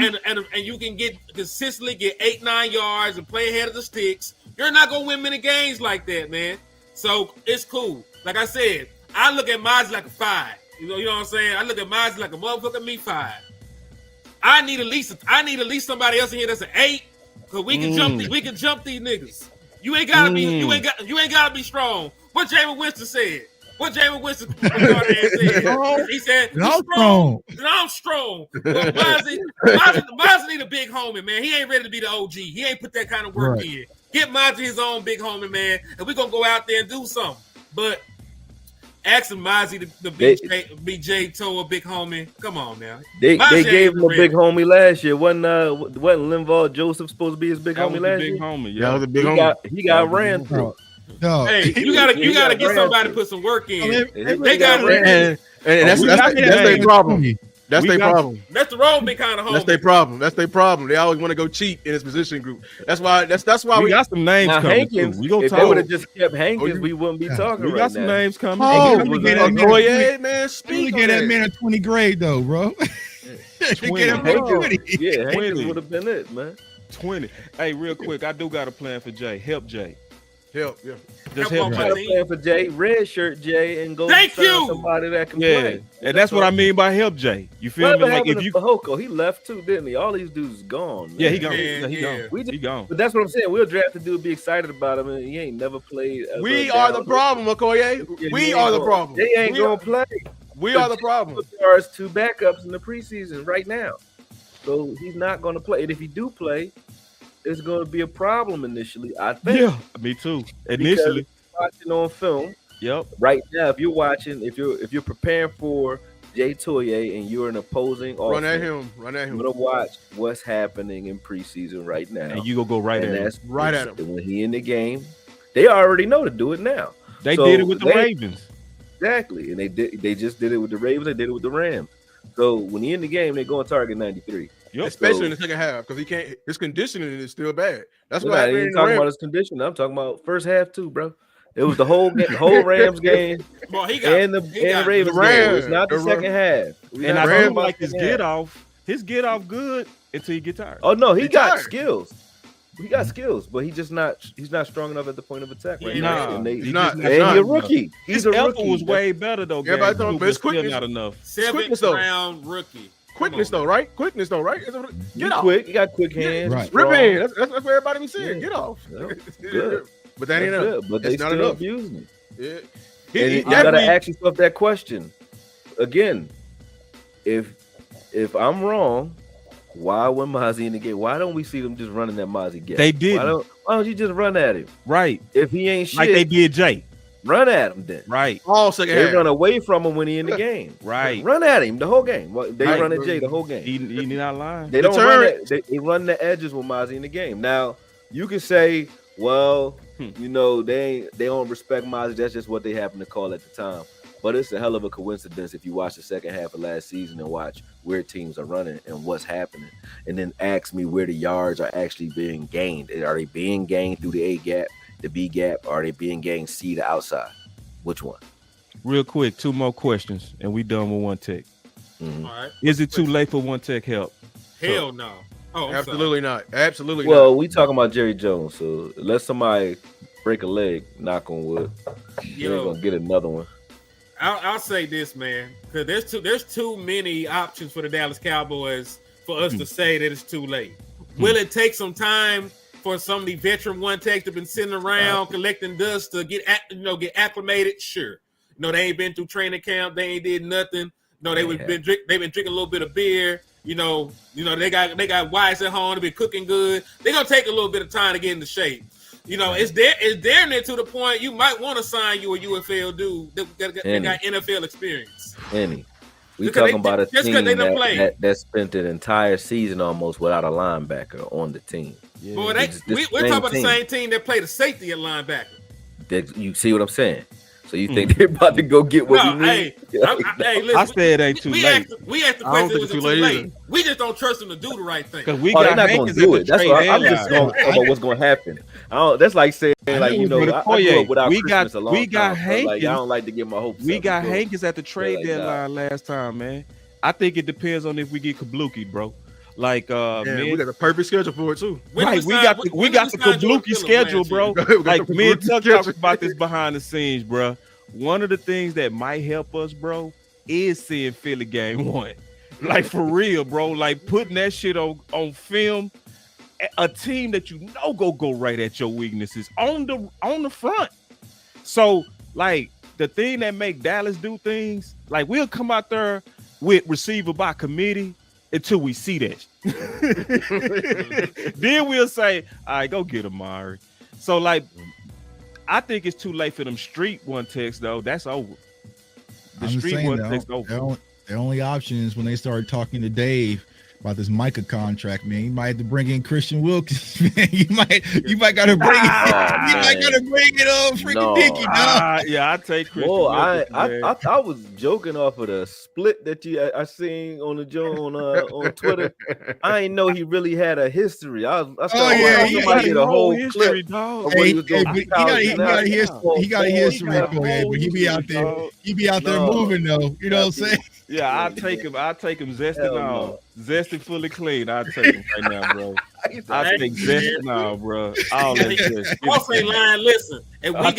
you can consistently get 8-9 yards and play ahead of the sticks, you're not gonna win many games like that, man. So it's cool. Like I said, I look at Mazi like a 5. You know what I'm saying? I look at Mazi like a motherfucking me 5. I need at least somebody else in here that's an 8, because we can jump these niggas. You ain't gotta be strong. What Jameis Winston said. What Jameis Winston said. He said, I'm strong. Well, Mazi need a big homie, man. He ain't ready to be the OG. He ain't put that kind of work in. Get Mazi his own big homie, man, and we're gonna go out there and do something. But Asking Mazi to be J Toe a big homie. Come on now.
They
Mazi
gave
ain't
him a
real.
big homie last year. Wasn't Linval Joseph supposed to be his big
That
homie
was
last
the big
year?
homie.
That
Yeah.
was a big homie.
He got ran through.
No,
Hey, you gotta get somebody to put some work in. They got
And that's their problem. That's their problem.
That's the role been kind of homie.
That's their problem. That's their problem. They always want to go cheap in his position group. That's why
we got some names
Now,
coming
Hankins,
too. We gonna
if they
talk.
would have just kept Hankins, we wouldn't be talking
We
right
got some
now.
names coming.
Oh,
Hey,
man,
you
speak
get
on
that man a 20 grade though, bro. Get him a 20.
Yeah, Hankins
20.
would have been it, man.
20. Hey, real quick, I do got a plan for Jay. Help Jay.
Help, yeah.
Just
Help
help
on
Got a
Jay.
plan for Jay, red shirt Jay, and go
Thank
sign
you.
somebody that can
Yeah,
play.
and that's what I mean by help Jay. You feel
Whatever
me? Like
happened
if you,
to Fahoko? He left too, didn't he? All these dudes is gone. Man.
yeah, he gone.
Yeah,
He
yeah.
gone. He gone.
But that's what I'm saying. We'll draft the dude, be excited about him, and he ain't never played.
We are the problem, Okoye. We are the problem.
They ain't gonna play.
We are the problem.
There's 2 backups in the preseason right now, so he's not gonna play. And if he do play, it's gonna be a problem initially. I think.
Yeah, me too. Initially,
Watching on film
yep.
right now, if you're watching, if you're preparing for Jay Toye and you're an opposing
Run at
offense,
him. Run at
you're
him.
gonna watch what's happening in preseason right now.
And you go right
And
at him.
that's
Right at him.
when he in the game. They already know to do it now.
They
So
did it with the
they-
Ravens.
Exactly, and they just did it with the Ravens. They did it with the Rams. So when he in the game, they go and target 93.
Yep.
Especially in the second half, because he can't. His conditioning is still bad. That's
We're
why
not even talking about his condition. I'm talking about first half too, bro. It was the whole Rams game
Boy, he got
and the Ravens
the
game. It's
Rams.
not the
The
second half. We're
And
not
I
talking
feel
about
like his
second
get
half.
off good until you get tired.
Oh no, he
He
got
tired.
skills. He got skills, but he's not strong enough at the point of attack right
Nah,
now. And they,
he's not.
and
He's
he's
not.
a rookie. He's
His
a
effort
rookie.
was way better though.
Everybody
Game
talking
two,
about his
but still
quickness.
not enough.
Quickness,
7th
though.
round rookie.
Quickness
Come
though,
on,
right? Quickness though, right?
He's
Get off.
quick. He got quick hands.
Right.
He's strong.
Rip in. That's what everybody be saying.
Yeah.
Get off.
Yeah. Good.
But that ain't
That's
enough.
good, but they
It's not
still
enough.
abusing him.
Yeah.
And
He
you gotta
definitely-
ask yourself that question again. If I'm wrong, why when Mazi in the game? Why don't we see them just running that Mazi gap?
They didn't.
Why don't you just run at him?
Right.
If he ain't shit,
Like they did Jay.
run at him then.
Right.
all second
They
half.
run away from him when he in the game.
Right.
Run at him the whole game. Well, they
Right.
run at Jay the whole game.
He not lying.
They don't
Deterrent.
run they run the edges with Mazi in the game. Now you can say, well, you know, they don't respect Mazi. That's just what they happen to call at the time. But it's a hell of a coincidence if you watch the second half of last season and watch where teams are running and what's happening, and then ask me where the yards are actually being gained. Are they being gained through the A gap, the B gap, or are they being gained C to outside? Which one?
Real quick, 2 more questions, and we done with one tech.
Mhm.
All right.
Is it too late for one tech help?
Hell no. Oh, I'm
Absolutely not. Absolutely
Well, we talking about Jerry Jones, so unless somebody break a leg, knock on wood, you ain't
Yo.
gonna get another one.
I'll say this, man, because there's too many options for the Dallas Cowboys for us to say that it's too late. Will it take some time for some of the veteran one techs that have been sitting around collecting dust to get acclimated? Sure. They ain't been through training camp. They ain't did nothing. They've been drinking a little bit of beer. They got wives at home. They've been cooking good. They're gonna take a little bit of time to get into shape. It's damn near to the point you might want to sign you a UFL dude that got NFL experience.
We
Just 'cause
talking about a
just 'cause
team
they done played.
that spent an entire season almost without a linebacker on the team.
Yeah.
Boy,
It's the
we're
same
talking about
team.
the same team that played a safety at linebacker.
You see what I'm saying? So you think they're about to go get what
No,
we need?
hey, listen.
I said it ain't too late.
We asked the
I don't
question,
think
was
it's
it
too
too
late
late?
either.
We just don't trust them to do the right thing.
Because we
Oh, they're
got
not gonna
Hankins
do
at
it.
the
That's
trade
why I'm
deadline.
just going to talk about what's going to happen. That's like saying, like, I grew up without
we got
Christmas a long time.
Hankins.
Like, I don't like to get my hopes
We
up
got
before-
Hankins at the trade
like,
deadline last time, man. I think it depends on if we get Kabluki, bro. Like, man,
we got the perfect schedule for it too.
When
right,
did
we
sign-
got
when did
the
we sign Jordan
Kabluki
Phillips
schedule,
last
bro.
year? We got
Like
the
me and
Kabluki
Tuck
schedule.
talked about this behind the scenes, bro. One of the things that might help us, bro, is seeing Philly game 1. Like for real, bro. Like putting that shit on film. A team that go right at your weaknesses on the front. So like the thing that make Dallas do things, like we'll come out there with receiver by committee until we see that. Then we'll say, all right, go get Amari. So like I think it's too late for them street one text though. That's over. The
I'm just
street
saying
work takes over.
the only option is when they start talking to Dave about this Micah contract, man. You might have to bring in Christian Wilkins, man. You might gotta bring it. You might gotta bring it on freaking Dickey, dog.
Yeah, I take Christian
Well,
Wilkins,
I was joking off of the split that I seen on the Joe on Twitter. I didn't know he really had a history. I started
he
somebody did a whole
history,
clip
dog.
of what he was doing.
He got a history for him, but he be out there. He be out there moving though. You know what I'm saying?
Yeah, I take him zested now. Zested fully clean. I take him right now, bro. I take zested now, bro. All that shit.
Boss ain't lying. Listen, if we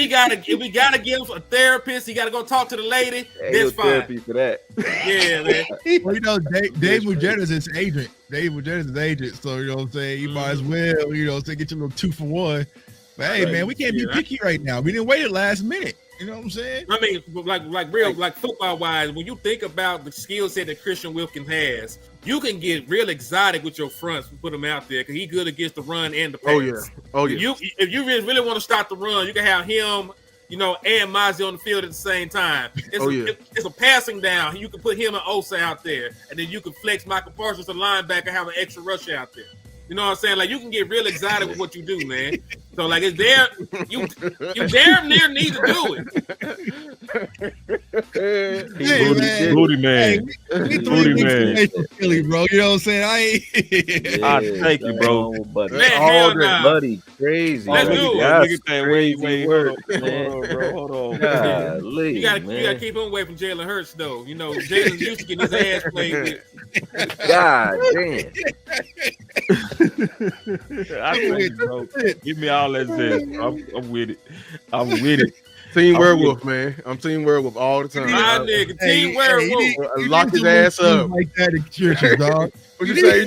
gotta give him a therapist, he gotta go talk to the lady. That's fine.
Therapy for that.
Yeah, man.
Well, you know, Dave Mujeta's his agent. Dave Mujeta's his agent, so you know what I'm saying. You might as well, you know, say get your little 2-for-1. But hey, man, we can't be picky right now. We didn't wait at last minute. You know what I'm saying?
I mean, like football wise, when you think about the skill set that Christian Wilkins has, you can get real exotic with your fronts and put him out there because he's good against the run and the pass.
Oh yeah.
If you really want to start the run, you can have him, you know, and Mazi on the field at the same time. It's a passing down. You can put him and Osa out there, and then you can flex Michael Parsons to linebacker, have an extra rush out there. You know what I'm saying? Like, you can get real exotic with what you do, man. So, like, it's there. You damn near need to do
it.
Booty man.
We 3 weeks away from Philly, bro. You know what I'm saying?
I take you, bro.
Man, hell nah.
Buddy, crazy.
Let's do it.
Look at that. Wait.
Hold on. Golly,
you gotta keep him away from Jalen Hurts, though. You know, Jalen used to get his ass played with.
God damn.
I take it, bro. Give me all that zest. I'm with it. I'm with it.
Team Werewolf, man. I'm Team Werewolf all the time.
My nigga, Team Werewolf.
Lock his ass up.
Like that in churches, dog.
What you say?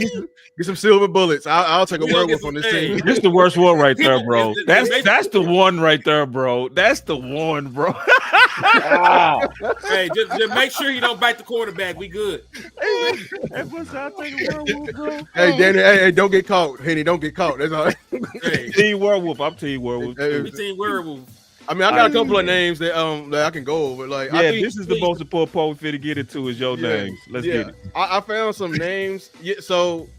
Get some silver bullets. I'll take a werewolf on this team.
This is the worst one right there, bro. That's the one right there, bro. That's the one, bro.
Hey, just make sure you don't bite the quarterback. We good.
Hey, what's I'll take a werewolf, bro.
Hey, Danny, hey, don't get caught. Henny, don't get caught. That's all.
Hey,
Team Werewolf. I'm Team Werewolf.
we Team Werewolf.
I mean, I got a couple of names that I can go over. Like, I think
this is the most important part we finna get into is your names. Let's get it.
I found some names. Yeah, so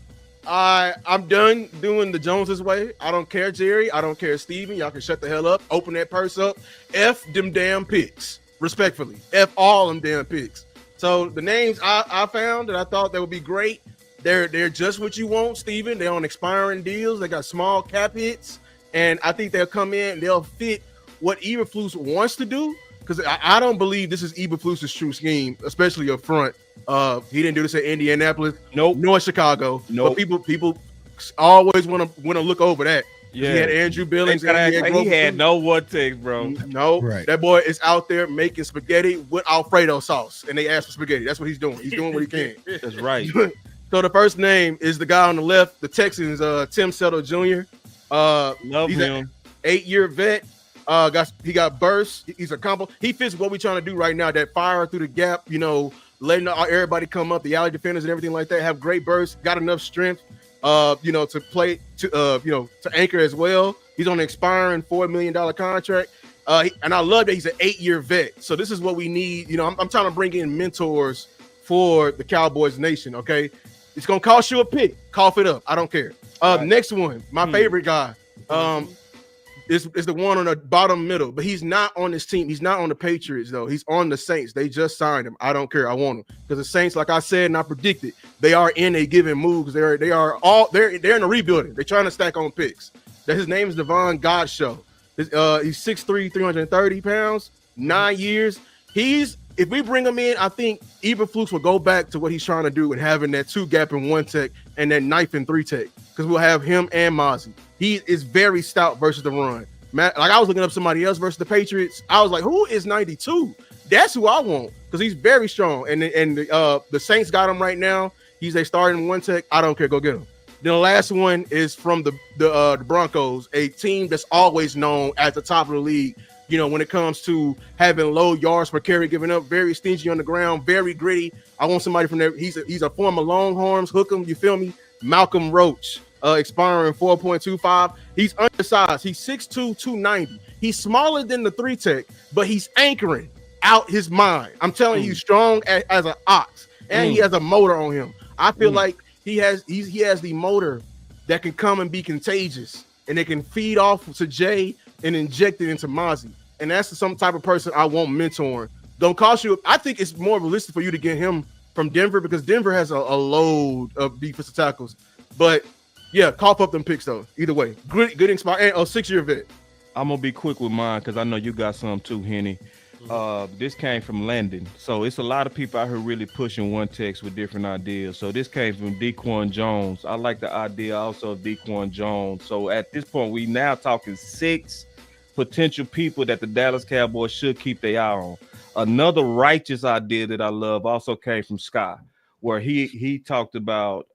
I'm done doing the Joneses way. I don't care, Jerry. I don't care, Steven. Y'all can shut the hell up. Open that purse up. F them damn picks. Respectfully. F all them damn picks. So the names I found that I thought that would be great. They're just what you want, Steven. They're on expiring deals. They got small cap hits. And I think they'll come in and they'll fit what Eberflus wants to do. Because I don't believe this is Eberflus's true scheme, especially up front. He didn't do this at Indianapolis, nor Chicago. But people always want to look over that. Yeah, he had Andrew Billings.
He had no one take, bro.
No, that boy is out there making spaghetti with Alfredo sauce, and they asked for spaghetti. That's what he's doing. He's doing what he can.
That's right.
So the first name is the guy on the left, the Texans, Tim Settle Jr.
Love him.
8-year vet. He got burst. He's a combo. He fits what we're trying to do right now. That fire through the gap, you know, letting everybody come up, the alley defenders and everything like that. Have great burst. Got enough strength, you know, to play to anchor as well. He's on an expiring $4 million contract. And I love that he's an 8-year vet. So this is what we need. You know, I'm trying to bring in mentors for the Cowboys nation. Okay, it's gonna cost you a pick. Cough it up. I don't care. Next one, my favorite guy. Is the one on the bottom middle, but he's not on this team. He's not on the Patriots though. He's on the Saints. They just signed him. I don't care. I want him because the Saints, like I said and I predicted, they are in a given move because they're in a rebuilding. They're trying to stack on picks. That his name is Devon Godchaux. He's 6'3", 330 pounds, 9 years. If we bring him in, I think Eberflus will go back to what he's trying to do and having that 2-gap and 1 tech and that knife and 3 tech because we'll have him and Mazi. He is very stout versus the run. Like I was looking up somebody else versus the Patriots. I was like, who is 92? That's who I want because he's very strong. And the Saints got him right now. He's a starting 1 tech. I don't care. Go get him. Then the last one is from the Broncos, a team that's always known at the top of the league. You know, when it comes to having low yards per carry, giving up, very stingy on the ground, very gritty. I want somebody from there. He's a former Longhorns. Hook him. You feel me? Malcolm Roach. Expiring 4.25. He's undersized. He's 6'2", 290. He's smaller than the 3 tech, but he's anchoring. out his mind. I'm telling you, he's strong as an ox, and he has a motor on him. I feel like he has the motor that can come and be contagious, and it can feed off to Jay and inject it into Mazi. And that's some type of person I want mentoring. Don't cost you. I think it's more realistic for you to get him from Denver because Denver has a load of defensive tackles. But yeah, cough up them picks though. Either way, good inspire and a 6-year vet.
I'm gonna be quick with mine because I know you got some too, Henny. This came from Landon, so it's a lot of people out here really pushing one text with different ideas. So this came from Dequan Jones. I like the idea also of Dequan Jones. So at this point, we now talking 6 potential people that the Dallas Cowboys should keep their eye on. Another righteous idea that I love also came from Scott, where he talked about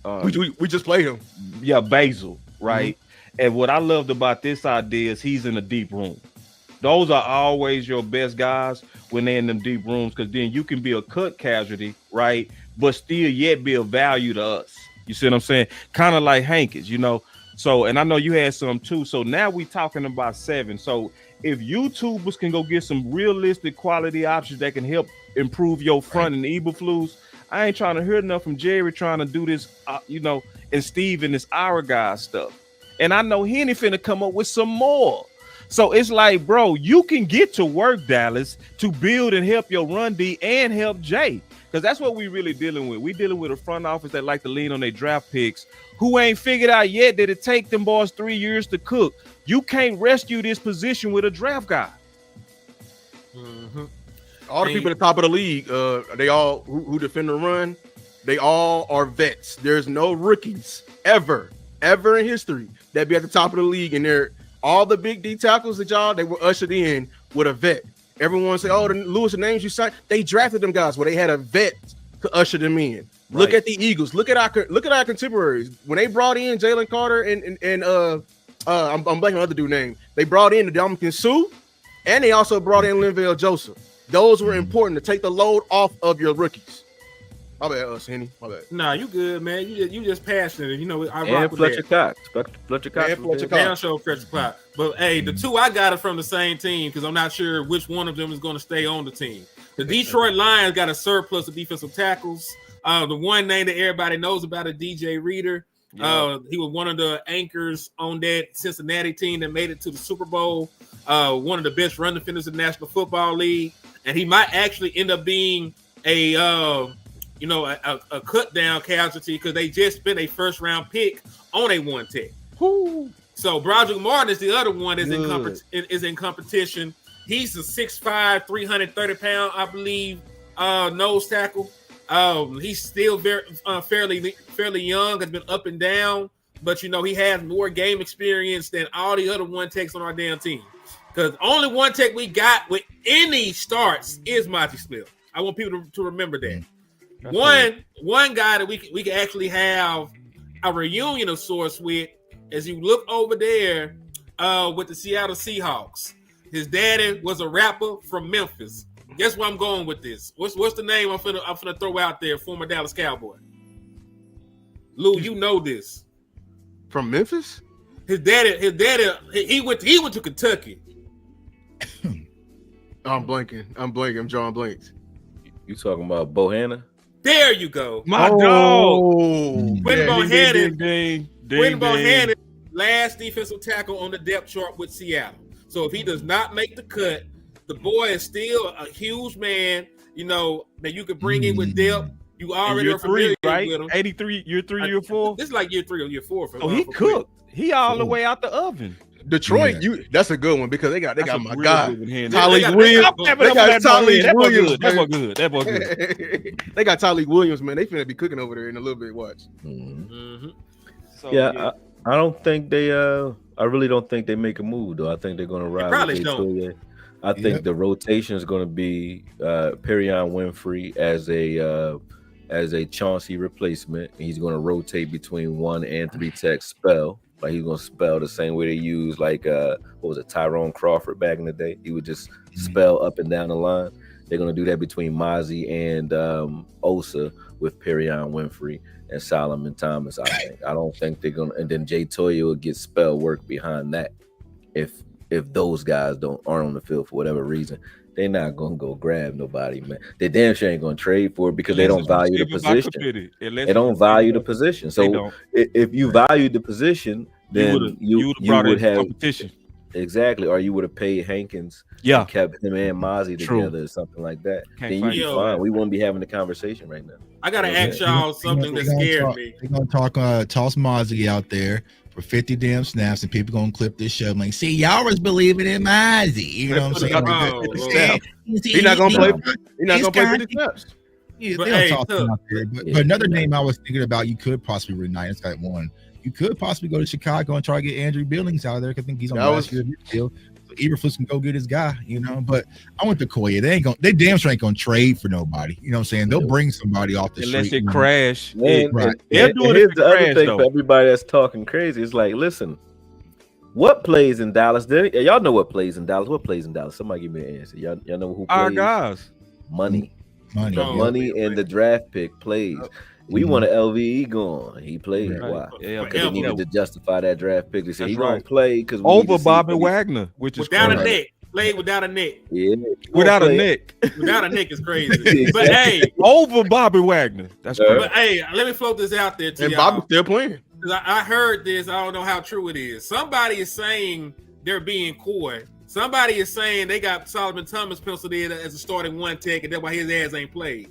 we just played him.
Yeah, Basil, right? And what I loved about this idea is he's in a deep room. Those are always your best guys when they're in them deep rooms, because then you can be a cut casualty, right? But still yet be of value to us. You see what I'm saying? Kind of like Hankins, you know. So, and I know you had some too. So now we talking about 7. So if YouTubers can go get some realistic quality options that can help improve your front and the Eberflus, I ain't trying to hear enough from Jerry trying to do this, you know, and Steve and this our guy stuff. And I know Henny finna come up with some more. So it's like, bro, you can get to work, Dallas, to build and help your run D and help Jay. Because that's what we really dealing with. We dealing with a front office that like to lean on their draft picks who ain't figured out yet that it take them boys 3 years to cook. You can't rescue this position with a draft guy.
All the people at the top of the league, they all who defend the run, they all are vets. There's no rookies ever in history that be at the top of the league, and they're all the big D tackles that they were ushered in with a vet. Everyone say, "Oh, the Lewis, the names you signed, they drafted them guys where they had a vet to usher them in." Right. Look at the Eagles. Look at our contemporaries when they brought in Jalen Carter and I'm blanking on the other dude's name. They brought in the Dominican Suh, and they also brought in Linval Joseph. Those were important to take the load off of your rookies. My bad, Henny. My bad.
Nah, you good, man. You just passionate. You know, I
and
rock with
Fletcher
that.
Cox. Fletcher Cox.
Down show Fletcher Cox. But hey, the 2 I got it from the same team because I'm not sure which one of them is going to stay on the team. The Detroit Lions got a surplus of defensive tackles. The one name that everybody knows about is DJ Reader. Yeah. He was one of the anchors on that Cincinnati team that made it to the Super Bowl. One of the best run defenders in the National Football League, and he might actually end up being a cut down casualty because they just spent a first round pick on a one tech. So Broderick Martin is the other one that's in competition. He's a 6'5", 330-pound, I believe, nose tackle. He's still very fairly young, has been up and down, but you know he has more game experience than all the other one techs on our damn team. Because only one tech we got with any starts is Mazi Smith. I want people to remember that. One guy that we can actually have a reunion of sorts with, as you look over there with the Seattle Seahawks. His daddy was a rapper from Memphis. Guess where I'm going with this? What's the name I'm finna throw out there? Former Dallas Cowboy. Lou, you know this.
From Memphis?
His daddy, he went to Kentucky.
I'm blanking. I'm drawing blanks.
You talking about Bohanna?
There you go.
My dog.
Quentin Bohanna, last defensive tackle on the depth chart with Seattle. So if he does not make the cut, the boy is still a huge man, you know, that you could bring in with depth. You already are familiar with him.
83, year 3, year 4?
This is like year 3 or year 4.
Oh, he cooked. He all the way out the oven.
Detroit, that's a good one because they got my guy.
Tyleek Williams. That boy good.
They got Tyleek Williams, man. They finna be cooking over there in a little bit. Watch.
So, I don't think they I really don't think they make a move though. I think they're gonna ride.
Probably don't.
I think the rotation is going to be Perion Winfrey as a Chauncey replacement. He's going to rotate between 1 and 3 tech spell. Like he's going to spell the same way they use Tyrone Crawford back in the day. He would just spell up and down the line. They're going to do that between Mazi and Osa with Perion Winfrey and Solomon Thomas. I don't think they're going to. And then Jay Toya will get spell work behind that. If if those guys aren't on the field for whatever reason, they're not gonna go grab nobody, man. They damn sure ain't gonna trade for it because they don't value the position. They don't value the position. So if you valued the position, then you would have
competition.
Exactly, or you would have paid Hankins,
and
kept him and Mazi together, or something like that. Then you'd be fine. We wouldn't be having the conversation right now.
I gotta ask y'all something that scared me.
They're gonna toss Mazi out there for 50 damn snaps, and people gonna clip this show like, see, y'all was believing in Mazi. You know what I'm saying?
He's not gonna play. He's not gonna play 50 snaps.
Yeah, they don't toss him out there. But another name I was thinking about, you could possibly reunite. It's got one. You could possibly go to Chicago and try to get Andrew Billings out of there because I think he's on last year's deal. So Eberflus can go get his guy, you know. But I went to Koya. They damn sure ain't gonna trade for nobody. You know what I'm saying? They'll bring somebody off the
unless
street.
Unless it crash.
Right. They're doing it the other thing for everybody that's talking crazy. It's like, listen, what plays in Dallas? Y'all know what plays in Dallas. What plays in Dallas? Somebody give me an answer. Y'all know who plays?
Our guys.
Money. Money and the draft pick plays. We want an LVE going. He played. Right. Why? Because they needed to justify that draft pick. They said he gonna play because
over Bobby Wagner, which is
without a neck. Played without a neck.
Yeah,
without a neck.
Without a neck is crazy. But hey,
over Bobby Wagner. That's crazy.
But hey, let me float this out there to
and
y'all.
Bobby's still playing.
I heard this. I don't know how true it is. Somebody is saying they're being coy. Somebody is saying they got Solomon Thomas penciled in as a starting one tech, and that's why his ass ain't played.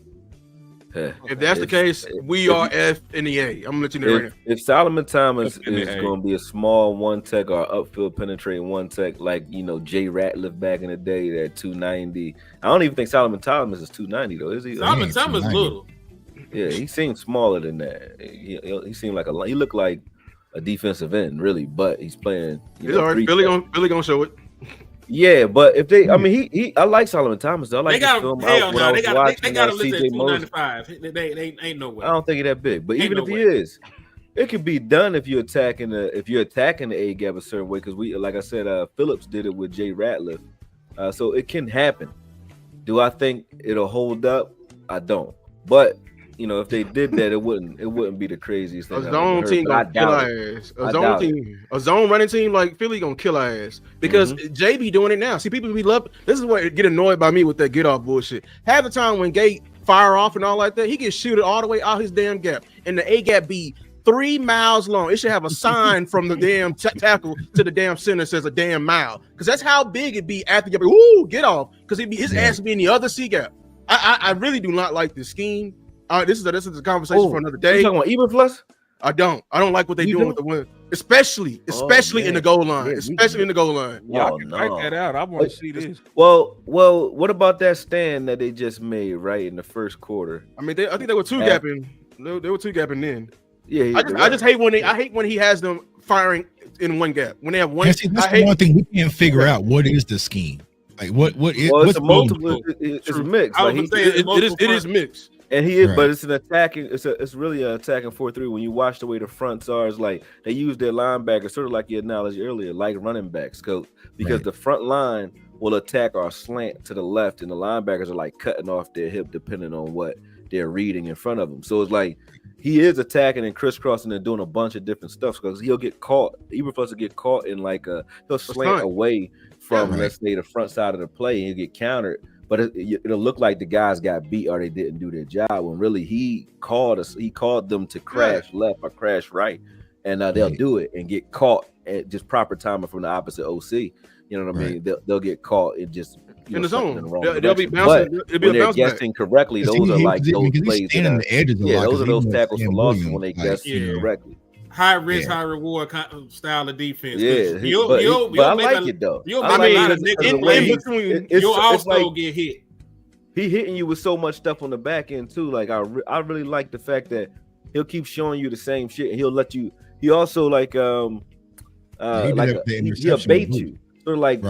If that's the case, we are F in the A. I'm gonna let you know right now.
If Solomon Thomas is going to be a small one tech or upfield penetrating one tech, like Jay Ratliff back in the day, that 290. I don't even think Solomon Thomas is 290 though, is he?
Solomon Thomas little.
Yeah, he seems smaller than that. He seemed like he looked like a defensive end, really, but he's playing.
It's all right. Billy gonna show it.
Yeah, but if they, I mean, I like Solomon Thomas. I like
they got him. Hell no, they got to look at 295. They ain't no way.
I don't think he's that big, but even if he is, it could be done if you're attacking the A gap a certain way. Because like I said, Phillips did it with Jay Ratliff, so it can happen. Do I think it'll hold up? I don't, but. If they did that, it wouldn't be the craziest thing.
A zone team gonna kill our ass. A zone running team like Philly gonna kill our ass because Jay be doing it now. See, people be love. This is what get annoyed by me with that get off bullshit. Half the time when Gate fire off and all like that, he gets shooted all the way out his damn gap, and the A gap be 3 miles long. It should have a sign from the damn tackle to the damn center that says a damn mile, because that's how big it be after you be get off, because his ass be in the other C gap. I really do not like this scheme. This is a conversation for another day.
You talking about Eberflus?
I don't like what they doing with the win, especially in the goal line, in the goal line.
Yeah, I can write that out. I want to see this.
Well, what about that stand that they just made right in the first quarter?
I mean, I think they were two gapping. They were two gapping then.
Yeah,
I just hate when he has them firing in one gap. When they have one,
that's the one thing we can't figure out. What is the scheme? Like what is?
Well, it's a multiple. It's mixed.
It is mixed.
And he is, but it's an attacking. It's really an attacking 4-3. When you watch the way the fronts are, it's like they use their linebackers, sort of like you acknowledged earlier, like running backs, because the front line will attack or slant to the left, and the linebackers are like cutting off their hip depending on what they're reading in front of them. So it's like he is attacking and crisscrossing and doing a bunch of different stuff because he'll get caught. Eberflus will get caught in he'll slant away from let's say the front side of the play and he'll get countered. But it'll look like the guys got beat or they didn't do their job when really he called them to crash left or crash right, and they'll do it and get caught at just proper timing from the opposite OC. You know what I mean? They'll get caught and just
in the zone.
They'll be bouncing. But when they're guessing correctly, those are like those plays. Those are those tackles for loss when they guess correctly.
High risk, high reward style of defense.
Yeah, but I like it though.
You'll also get hit.
He hitting you with so much stuff on the back end too. Like I really like the fact that he'll keep showing you the same shit, and he'll let you. He also he'll bait you. Sort of like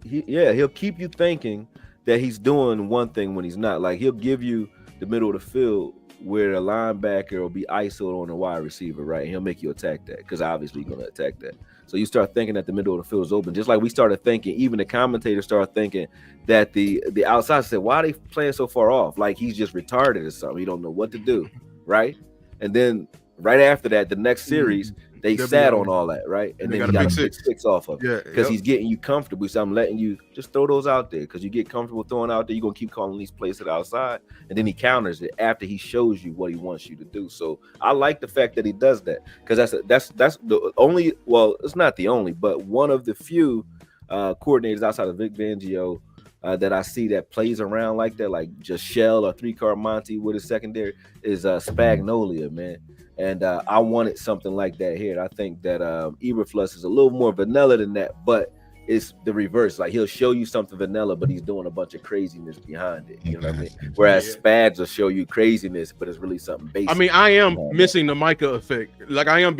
he'll keep you thinking that he's doing one thing when he's not. Like he'll give you the middle of the field where the linebacker will be ISO'd on the wide receiver, right? And he'll make you attack that because obviously you're going to attack that. So you start thinking that the middle of the field is open, just like we started thinking. Even the commentators started thinking that the outside said, "Why are they playing so far off? Like he's just retarded or something. He don't know what to do, right?" And then right after that, the next series, they
They'll be
sat
on.
on all that, right? And
They
then
got
he
a
got
big
a big
six.
six off of it.
Yeah,
Because he's getting you comfortable. So I'm letting you just throw those out there because you get comfortable throwing out there. You're going to keep calling these plays to the outside. And then he counters it after he shows you what he wants you to do. So I like the fact that he does that because that's the only, well, it's not the only, but one of the few coordinators outside of Vic Fangio that I see that plays around like that, like just Shell or 3-card Monty with his secondary is Spagnolia, man. And I wanted something like that here. And I think that Eberflus is a little more vanilla than that, but it's the reverse. Like he'll show you something vanilla, but he's doing a bunch of craziness behind it. You know what I mean? Whereas Spags will show you craziness, but it's really something basic.
I mean, I am missing the Micah effect. Like I'm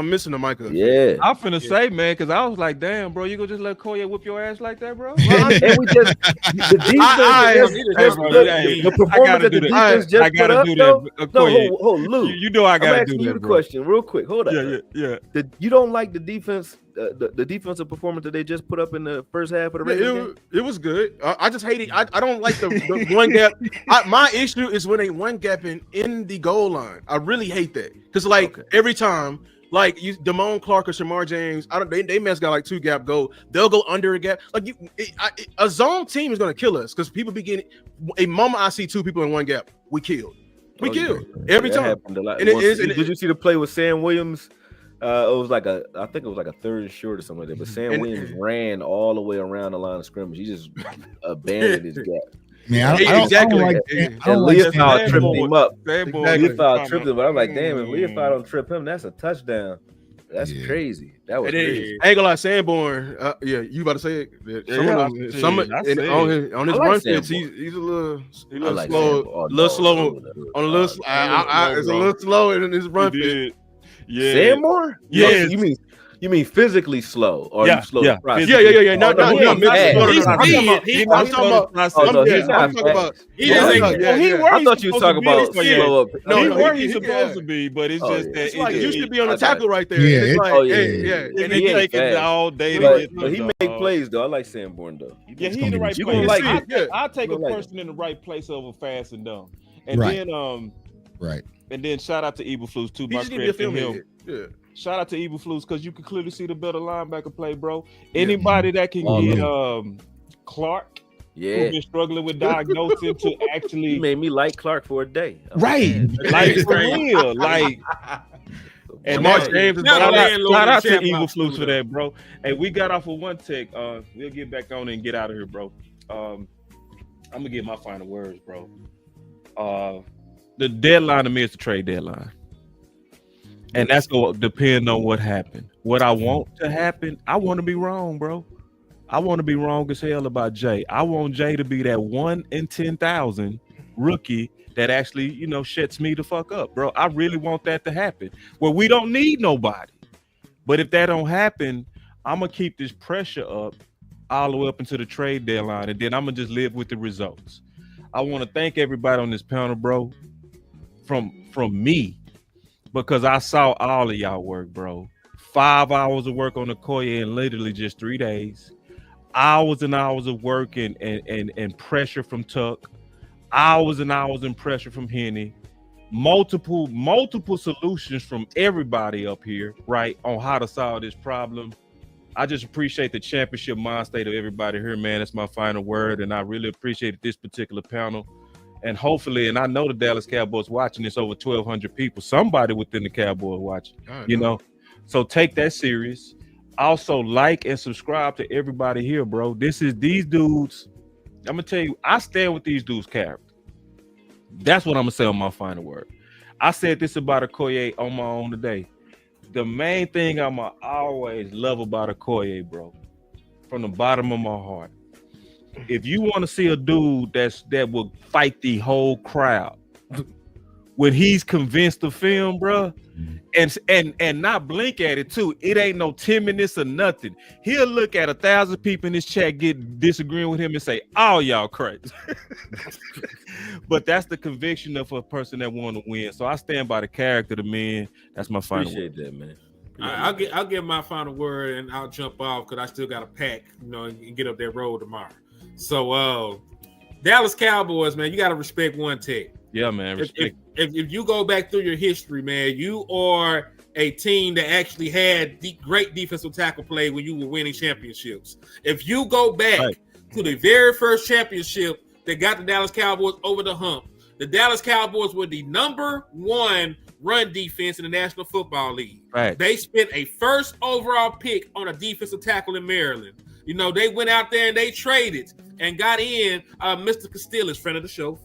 missing the Micah effect.
Yeah,
I'm finna say, man, because I was like, damn, bro, you gonna just let Koye whip your ass like that, bro?
And we just the performance that the defense just put up, though. No, hold, Lou.
You know I gotta do
you
that,
the
bro.
question real quick. Hold up.
Yeah.
You don't like the defense, the defensive performance that they just put up in the first half of the Ravens game?
It was good. I just hate it. I don't like the one gap. My issue is when they one gapping in the goal line. I really hate that because every time, like Damone Clark or Shamar James, they mess got like 2 gap go. They'll go under a gap. Like a zone team is gonna kill us because people be getting a moment. I see 2 people in one gap, we killed. We killed every time.
Did you see the play with Sam Williams? It was like I think it was like a 3rd and short or something like that. But Sam Williams ran all the way around the line of scrimmage. He just abandoned his gap.
Man, I don't like
Leofold tripped him up.
Exactly.
Leofold tripped him, but I'm like, damn, if Leofold don't trip him, that's a touchdown. That's crazy. That was crazy.
I ain't gonna lie, Sanborn. You about to say it? On his run fits, he's a little slow. It's a little slow in his run fit.
Yeah,
Sanborn?
Yeah,
you mean physically slow, or you slow?
Yeah.
No,
I'm talking about.
I thought you were talking about slow up.
No, where he's supposed to be, but it's just that
it's like you should be on the
I got
tackle right there.
Yeah,
It's like,
and they take it all day to get.
But he make plays though. I like Sanborn though.
Yeah, he in the right
You
place.
gonna like it.
I take a
like
person in the right place over fast and dumb, and then
right.
And then shout out to Eberflus too.
He just need to be a film. Yeah.
Shout out to Eberflus because you can clearly see the better linebacker play, bro. Anybody that can get Clark, who's been struggling with diagnosing to actually.
He made me like Clark for a day.
Right.
Like for real. Like and
Mark James
shout out to Eberflus for that, bro. And we got off of one tech. We'll get back on and get out of here, bro. I'm gonna get my final words, bro. The deadline to me is the trade deadline. And that's going to depend on what happened. What I want to happen, I want to be wrong, bro. I want to be wrong as hell about Jay. I want Jay to be that 1 in 10,000 rookie that actually, shuts me the fuck up, bro. I really want that to happen. Well, we don't need nobody. But if that don't happen, I'm going to keep this pressure up all the way up into the trade deadline, and then I'm going to just live with the results. I want to thank everybody on this panel, bro. From me, because I saw all of y'all work, bro. 5 hours of work on the Okoye in literally just 3 days. Hours and hours of work and pressure from Tuck. Hours and hours and pressure from Henny. Multiple solutions from everybody up here, right, on how to solve this problem. I just appreciate the championship mind state of everybody here, man. That's my final word, and I really appreciate this particular panel. And hopefully, and I know the Dallas Cowboys watching this, over 1,200 people, somebody within the Cowboys watching, So take that serious. Also, like and subscribe to everybody here, bro. These dudes. I'm gonna tell you, I stand with these dudes' character. That's what I'm gonna say on my final word. I said this about Okoye on my own today. The main thing I'ma always love about Okoye, bro, from the bottom of my heart. If you want to see a dude that will fight the whole crowd when he's convinced of film, bro, and not blink at it too. It ain't no timidness or nothing. He'll look at 1,000 people in this chat disagreeing with him and say, "Oh, y'all crazy." But that's the conviction of a person that want to win. So I stand by the character of the man. That's my final word.
Appreciate that, man.
I'll get my final word and I'll jump off because I still got to pack, and get up that road tomorrow. So Dallas Cowboys, man, you got to respect one tech.
Yeah, man. Respect.
if you go back through your history, man, you are a team that actually had great defensive tackle play when you were winning championships. If you go back to the very first championship that got the Dallas Cowboys over the hump, the Dallas Cowboys were the #1 run defense in the National Football League.
Right.
They spent a first overall pick on a defensive tackle in Maryland. You know, they went out there and they traded and got in Mr. Castillas, friend of the show,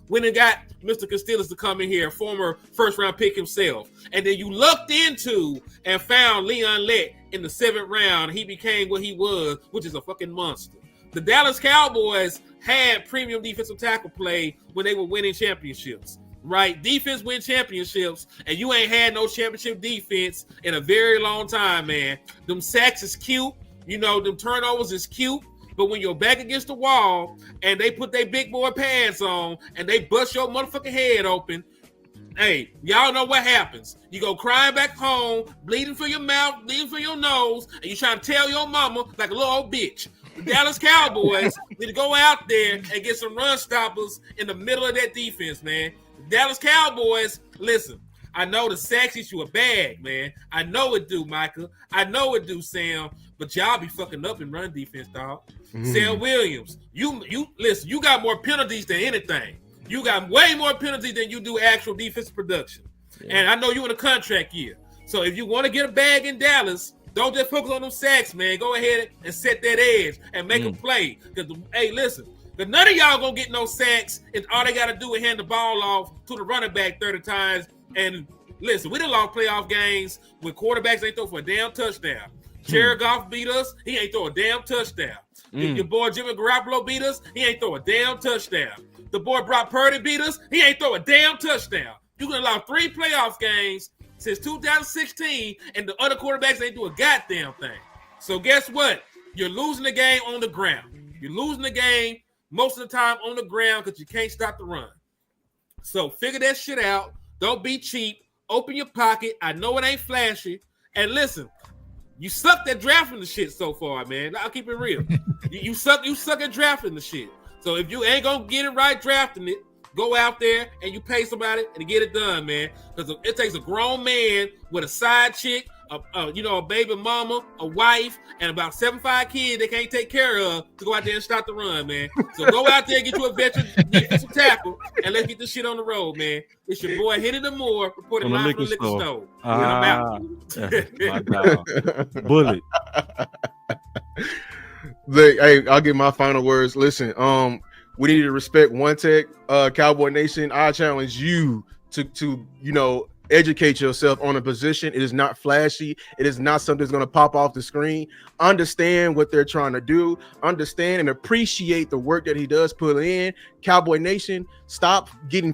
went and got Mr. Castillas to come in here, former first-round pick himself. And then you looked into and found Leon Lett in the 7th round. He became what he was, which is a fucking monster. The Dallas Cowboys had premium defensive tackle play when they were winning championships. Right, defense win championships, and you ain't had no championship defense in a very long time, man. Them sacks is cute, you know, them turnovers is cute, but when you're back against the wall and they put their big boy pads on and they bust your motherfucking head open, hey, y'all know what happens. You go crying back home, bleeding for your mouth, bleeding for your nose, and you trying to tell your mama like a little old bitch. The Dallas Cowboys need to go out there and get some run stoppers in the middle of that defense, man. Dallas Cowboys, listen, I know the sacks issue a bag, man. I know it do, Micah. I know it do, Sam. But y'all be fucking up in run defense, dog. Sam Williams, you listen, you got more penalties than anything. You got way more penalties than you do actual defensive production. Yeah. And I know you in a contract year. So if you want to get a bag in Dallas, don't just focus on them sacks, man. Go ahead and set that edge and make them play. Because, hey, listen, but none of y'all gonna get no sacks, and all they gotta do is hand the ball off to the running back 30 times. And listen, we done lost playoff games when quarterbacks ain't throw for a damn touchdown. Jared Goff beat us, he ain't throw a damn touchdown. Your boy Jimmy Garoppolo beat us, he ain't throw a damn touchdown. The boy Brock Purdy beat us, he ain't throw a damn touchdown. You can allow 3 playoff games since 2016, and the other quarterbacks ain't do a goddamn thing. So guess what? You're losing the game on the ground. You're losing the game most of the time on the ground because you can't stop the run. So figure that shit out. Don't be cheap. Open your pocket. I know it ain't flashy. And listen, you suck at drafting the shit so far, man. I'll keep it real. you suck at drafting the shit. So if you ain't gonna get it right drafting it, go out there and you pay somebody and get it done, man. Because it takes a grown man with a side chick, a baby mama, a wife, and about 75 kids they can't take care of to go out there and start the run, man. So go out there and get you a veteran defensive tackle, and let's get this shit on the road, man. It's your boy Henny the Moore reporting live from the liquor store. I'm out.
My God. Bullet.
Hey, I'll give my final words. Listen, we need to respect One Tech, Cowboy Nation. I challenge you to educate yourself on a position. It is not flashy. It is not something that's going to pop off the screen. Understand what they're trying to do. Understand and appreciate the work that he does put in. Cowboy Nation, stop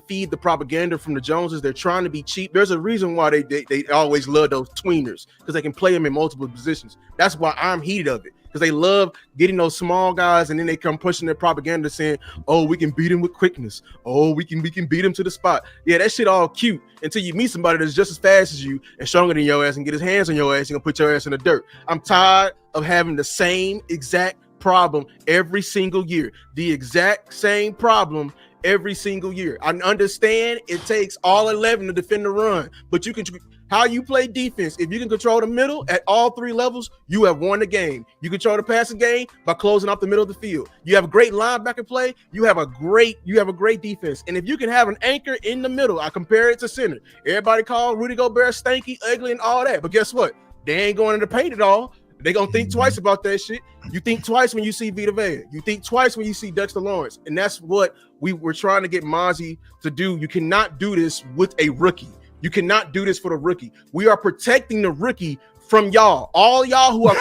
feed the propaganda from the Joneses. They're trying to be cheap. There's a reason why they always love those tweeners, because they can play them in multiple positions. That's why I'm heated of it. Because they love getting those small guys, and then they come pushing their propaganda saying, oh, we can beat him with quickness. Oh, we can beat him to the spot. Yeah, that shit all cute until you meet somebody that's just as fast as you and stronger than your ass and get his hands on your ass and gonna put your ass in the dirt. I'm tired of having the same exact problem every single year. The exact same problem every single year. I understand it takes all 11 to defend the run, but you can... How you play defense, if you can control the middle at all 3 levels, you have won the game. You control the passing game by closing off the middle of the field. You have a great linebacker play. You have a great defense. And if you can have an anchor in the middle, I compare it to center. Everybody call Rudy Gobert stanky, ugly, and all that. But guess what? They ain't going in the paint at all. They gonna think twice about that shit. You think twice when you see Vita Vea. You think twice when you see Dexter Lawrence. And that's what we were trying to get Mazi to do. You cannot do this with a rookie. You cannot do this for the rookie. We are protecting the rookie from y'all. All y'all who are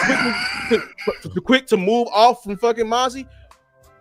quick to move off from fucking Mazi,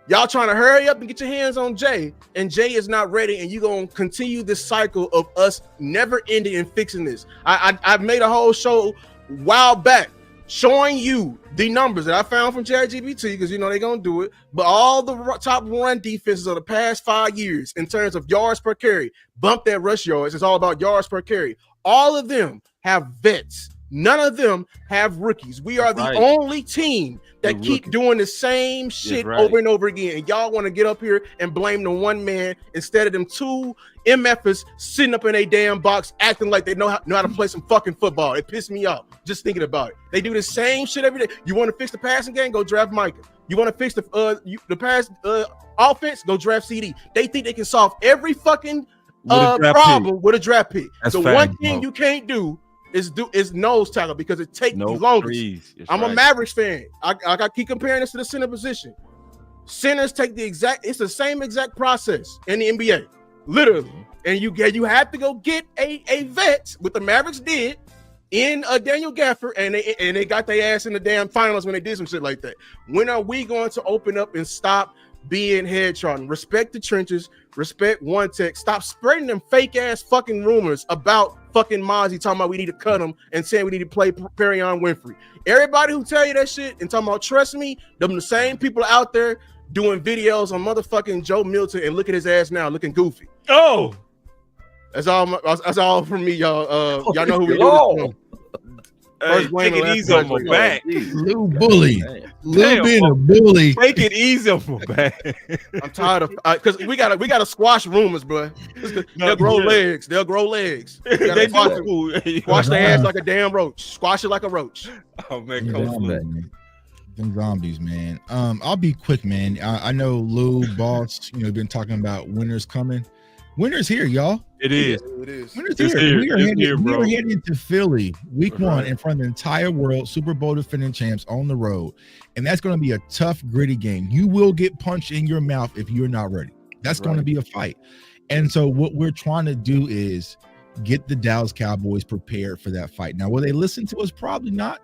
y'all trying to hurry up and get your hands on Jay, and Jay is not ready, and you're going to continue this cycle of us never ending and fixing this. I've made a whole show a while back showing you the numbers that I found from ChatGPT, because they're going to do it, but all the top run defenses of the past 5 years in terms of yards per carry, bump that rush yards, it's all about yards per carry. All of them have vets None of them have rookies. We are the only team that keep doing the same shit over and over again. And y'all want to get up here and blame the one man instead of them two MFers sitting up in a damn box acting like they know how to play some fucking football. It pissed me off just thinking about it. They do the same shit every day. You want to fix the passing game? Go draft Micah. You want to fix the pass offense? Go draft CD. They think they can solve every fucking problem with a draft pick. The one thing you can't do is nose tackle because it takes the longest. I'm a Mavericks fan. I keep comparing this to the center position. Centers take it's the same exact process in the NBA, literally. And you have to go get a vet, what the Mavericks did in Daniel Gafford, and they got their ass in the damn finals when they did some shit like that. When are we going to open up and stop being head charting? Respect the trenches, respect one tech, stop spreading them fake ass fucking rumors about fucking Mazi talking about we need to cut him and saying we need to play Perrion Winfrey. Everybody who tell you that shit and talking about trust me, them the same people out there doing videos on motherfucking Joe Milton and look at his ass now looking goofy.
Oh,
that's all from me, y'all. Y'all know who we do.
Hey, take it easy on my back.
Lou bully. Lou being a bully.
Take it easy on my back.
I'm tired of because we gotta squash rumors, bro. They'll grow legs. They'll grow legs.
They do.
Squash their ass like a damn roach. Squash it like a roach.
Oh man,
them zombies, man. I'll be quick, man. I know Lou, Boss, been talking about winter's coming. Winter's here, y'all.
It is.
Winter's here. We are heading to Philly week 1 in front of the entire world, Super Bowl defending champs on the road. And that's going to be a tough, gritty game. You will get punched in your mouth if you're not ready. That's going to be a fight. And so what we're trying to do is get the Dallas Cowboys prepared for that fight. Now, will they listen to us? Probably not,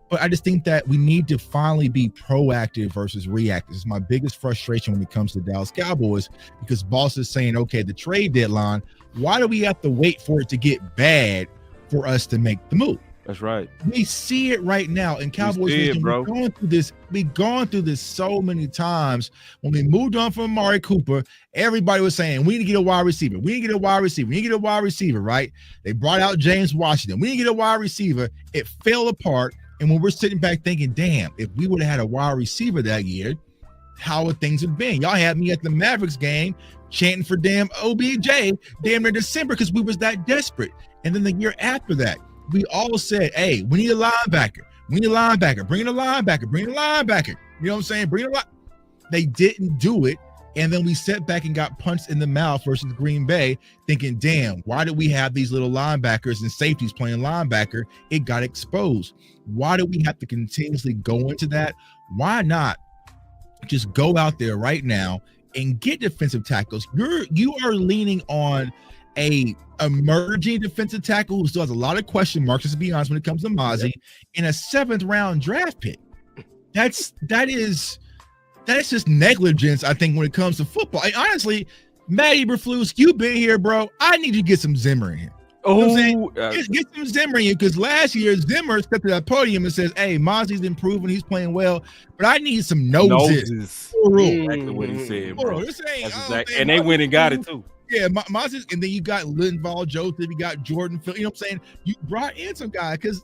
but I just think that we need to finally be proactive versus reactive. It's my biggest frustration when it comes to the Dallas Cowboys because Boss is saying, okay, the trade deadline, why do we have to wait for it to get bad for us to make the move?
That's right.
We see it right now in Cowboys. We've gone through this so many times. When we moved on from Amari Cooper, everybody was saying, we need to get a wide receiver. We need to get a wide receiver. We need to get a wide receiver, right? They brought out James Washington. We need to get a wide receiver. It fell apart. And when we're sitting back thinking, damn, if we would have had a wide receiver that year, how would things have been? Y'all had me at the Mavericks game chanting for damn OBJ damn near December because we was that desperate. And then the year after that, we all said, hey, we need a linebacker. We need a linebacker. Bring in a linebacker. Bring in a linebacker. You know what I'm saying? Bring in a They didn't do it. And then we sat back and got punched in the mouth versus Green Bay, thinking, damn, why did we have these little linebackers and safeties playing linebacker? It got exposed. Why do we have to continuously go into that? Why not just go out there right now and get defensive tackles? You are leaning on a emerging defensive tackle who still has a lot of question marks, to be honest, when it comes to Mazi, in a 7th round draft pick. That is just negligence, I think, when it comes to football. Honestly, Matt Eberflus, you've been here, bro. I need you to get some Zimmer in here. Get some Zimmer in here because last year Zimmer stepped to that podium and says, hey, Mazi's improving, he's playing well, but I need some noses.
Exactly what he said, bro. And they went and got it too.
Yeah, Mazi's, and then you got Linval Joseph, you got Jordan Phil, you know what I'm saying? You brought in some guy because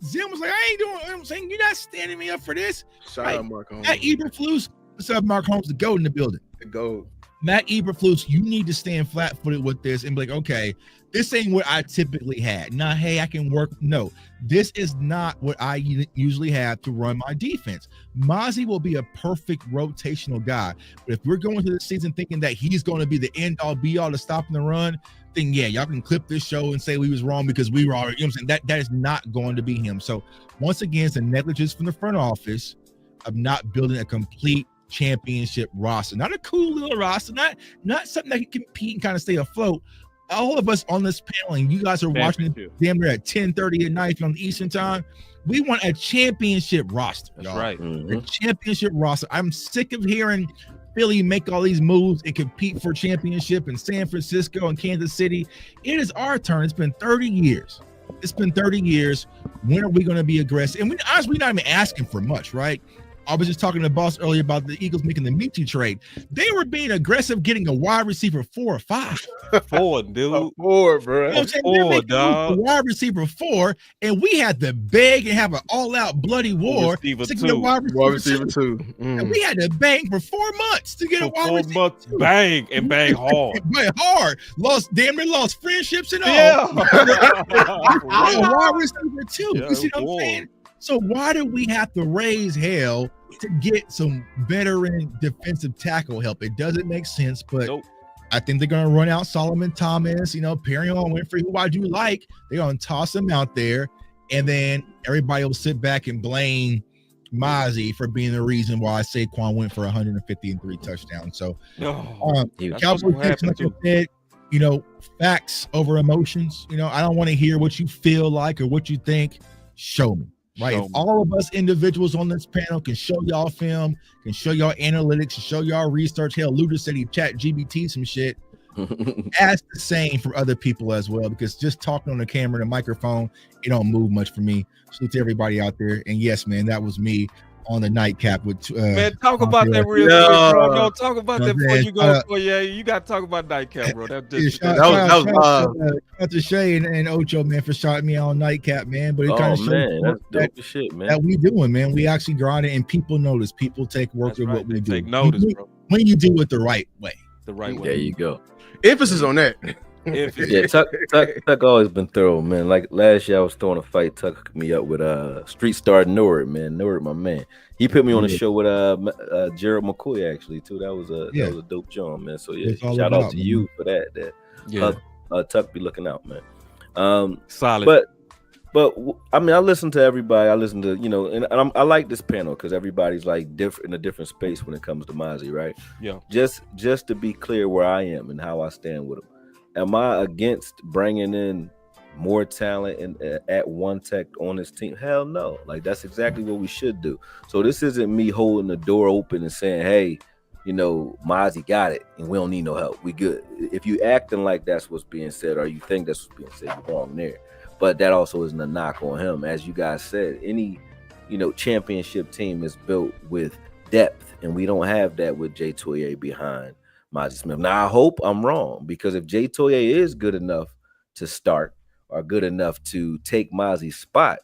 Zim was like, I ain't doing, I'm saying, you're not standing me up for this.
Shout out Mark Holmes.
Matt Eberflus, what's up, Mark Holmes, the GOAT in the building.
The GOAT.
Matt Eberflus, you need to stand flat-footed with this and be like, okay, this ain't what I typically had. Nah, hey, I can work. No, this is not what I usually have to run my defense. Mazi will be a perfect rotational guy. But if we're going through the season thinking that he's going to be the end-all, be-all to stopping the run, then yeah, y'all can clip this show and say we was wrong because we were already, you know what I'm saying? That is not going to be him. So once again, it's a negligence from the front office of not building a complete championship roster. Not a cool little roster, not something that can compete and kind of stay afloat. All of us on this panel, and you guys are watching damn near at 10:30 at night on the Eastern time. We want a championship roster.
That's
y'all.
right.
A championship roster. I'm sick of hearing Philly make all these moves and compete for championship in San Francisco and Kansas City. It is our turn. It's been 30 years. When are we going to be aggressive? And we're not even asking for much, right? I was just talking to the boss earlier about the Eagles making the Michi trade. They were being aggressive, getting a wide receiver 4 or 5.
4, dude.
4, bro.
You know what I'm saying? They're
4,
making
dog.
a wide receiver 4, and we had to beg and have an all-out bloody war
receiver
to get a
2.
wide receiver 2.
2.
And we had to bang for 4 months to get a
For
wide
4
receiver
months,
2.
bang and bang hard.
Bang hard. Damn near lost friendships and all.
Yeah.
A wide receiver 2.
Yeah,
You see what I'm
war.
saying? So why do we have to raise hell to get some veteran defensive tackle help? It doesn't make sense, but
Nope.
I think they're going to run out Solomon Thomas, Perry on Winfrey, who I do like. They're going to toss them out there, and then everybody will sit back and blame Mazi for being the reason why Saquon went for 150 and 3 touchdowns. So,
That's
Cowboys,
what's gonna happen
like
too.
I said, facts over emotions. I don't want to hear what you feel like or what you think. Show me. Right.
Show
If
me.
all of us individuals on this panel can show y'all film, can show y'all analytics, show y'all research. Hell, Luda said he chat GBT some shit. Ask the same for other people as well, because just talking on the camera and the microphone, it don't move much for me. Salute to everybody out there. And yes, man, that was me on the nightcap with
Man, talk about that real quick, bro. No, talk about that before you go. You got to talk about nightcap, bro. That just
shout out to Shay and Ocho, man, for shouting me out on nightcap, man. But it kind of shows
that's dope as shit, man.
that we doing, man. We actually grinding, and people notice. People take work
That's
at
right.
what we
They
do.
take notice, bro.
When you do it the right way.
The right way.
There you go.
Emphasis on that.
Yeah, Tuck always been thorough, man. Like last year, I was throwing a fight. Tuck hooked me up with Street Star Nord, man. Nord, my man. He put me on a show with Gerald McCoy actually too. That was a dope job, man. So yeah, shout out to you for that. Tuck be looking out, man.
Solid.
But I mean, I listen to everybody. I listen to and I like this panel because everybody's like different in a different space when it comes to Mazi, right?
Yeah.
Just to be clear where I am and how I stand with him. Am I against bringing in more talent at one tech on this team? Hell no. Like that's exactly what we should do. So this isn't me holding the door open and saying, hey, Mazi got it and we don't need no help. We good. If you acting like that's what's being said or you think that's what's being said, you're wrong there. But that also isn't a knock on him. As you guys said, any championship team is built with depth, and we don't have that with Jay Toye behind Mazi Smith. Now I hope I'm wrong, because if Jay Toye is good enough to start or good enough to take Mazi's spot,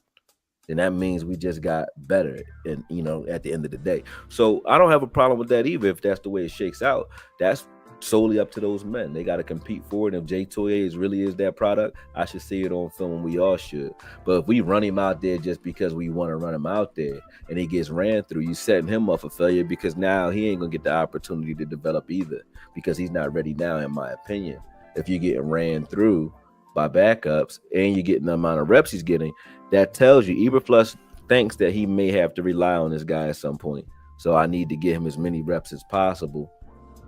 then that means we just got better and at the end of the day. So I don't have a problem with that either. If that's the way it shakes out, that's solely up to those men. They got to compete for it. If Jay Toye really is that product, I should see it on film, and we all should. But if we run him out there just because we want to run him out there and he gets ran through, you setting him up for failure, because now he ain't gonna get the opportunity to develop either, because he's not ready now, in my opinion. If you're getting ran through by backups and you're getting the amount of reps he's getting, that tells you Eberflus thinks that he may have to rely on this guy at some point. So I need to get him as many reps as possible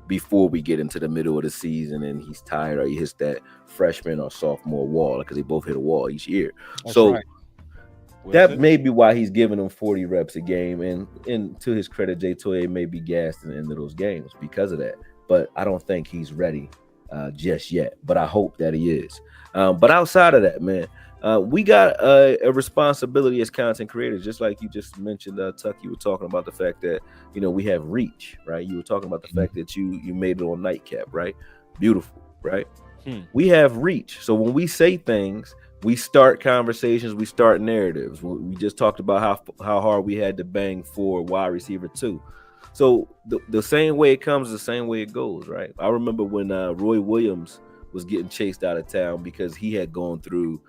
before we get into the middle of the season and he's tired or he hits that freshman or sophomore wall, because they both hit a wall each year.
That's
so
right.
That may be why he's giving him 40 reps a game. And to his credit, Jay Toye may be gassed in the end of those games because of that. But I don't think he's ready just yet. But I hope that he is. But outside of that, man, we got a responsibility as content creators, just like you just mentioned, Tuck. You were talking about the fact that, we have reach, right? You were talking about the fact that you made it on Nightcap, right? Beautiful, right? We have reach. So when we say things, we start conversations, we start narratives. We just talked about how hard we had to bang for wide receiver 2. So the same way it comes, the same way it goes, right? I remember when Roy Williams was getting chased out of town because he had gone through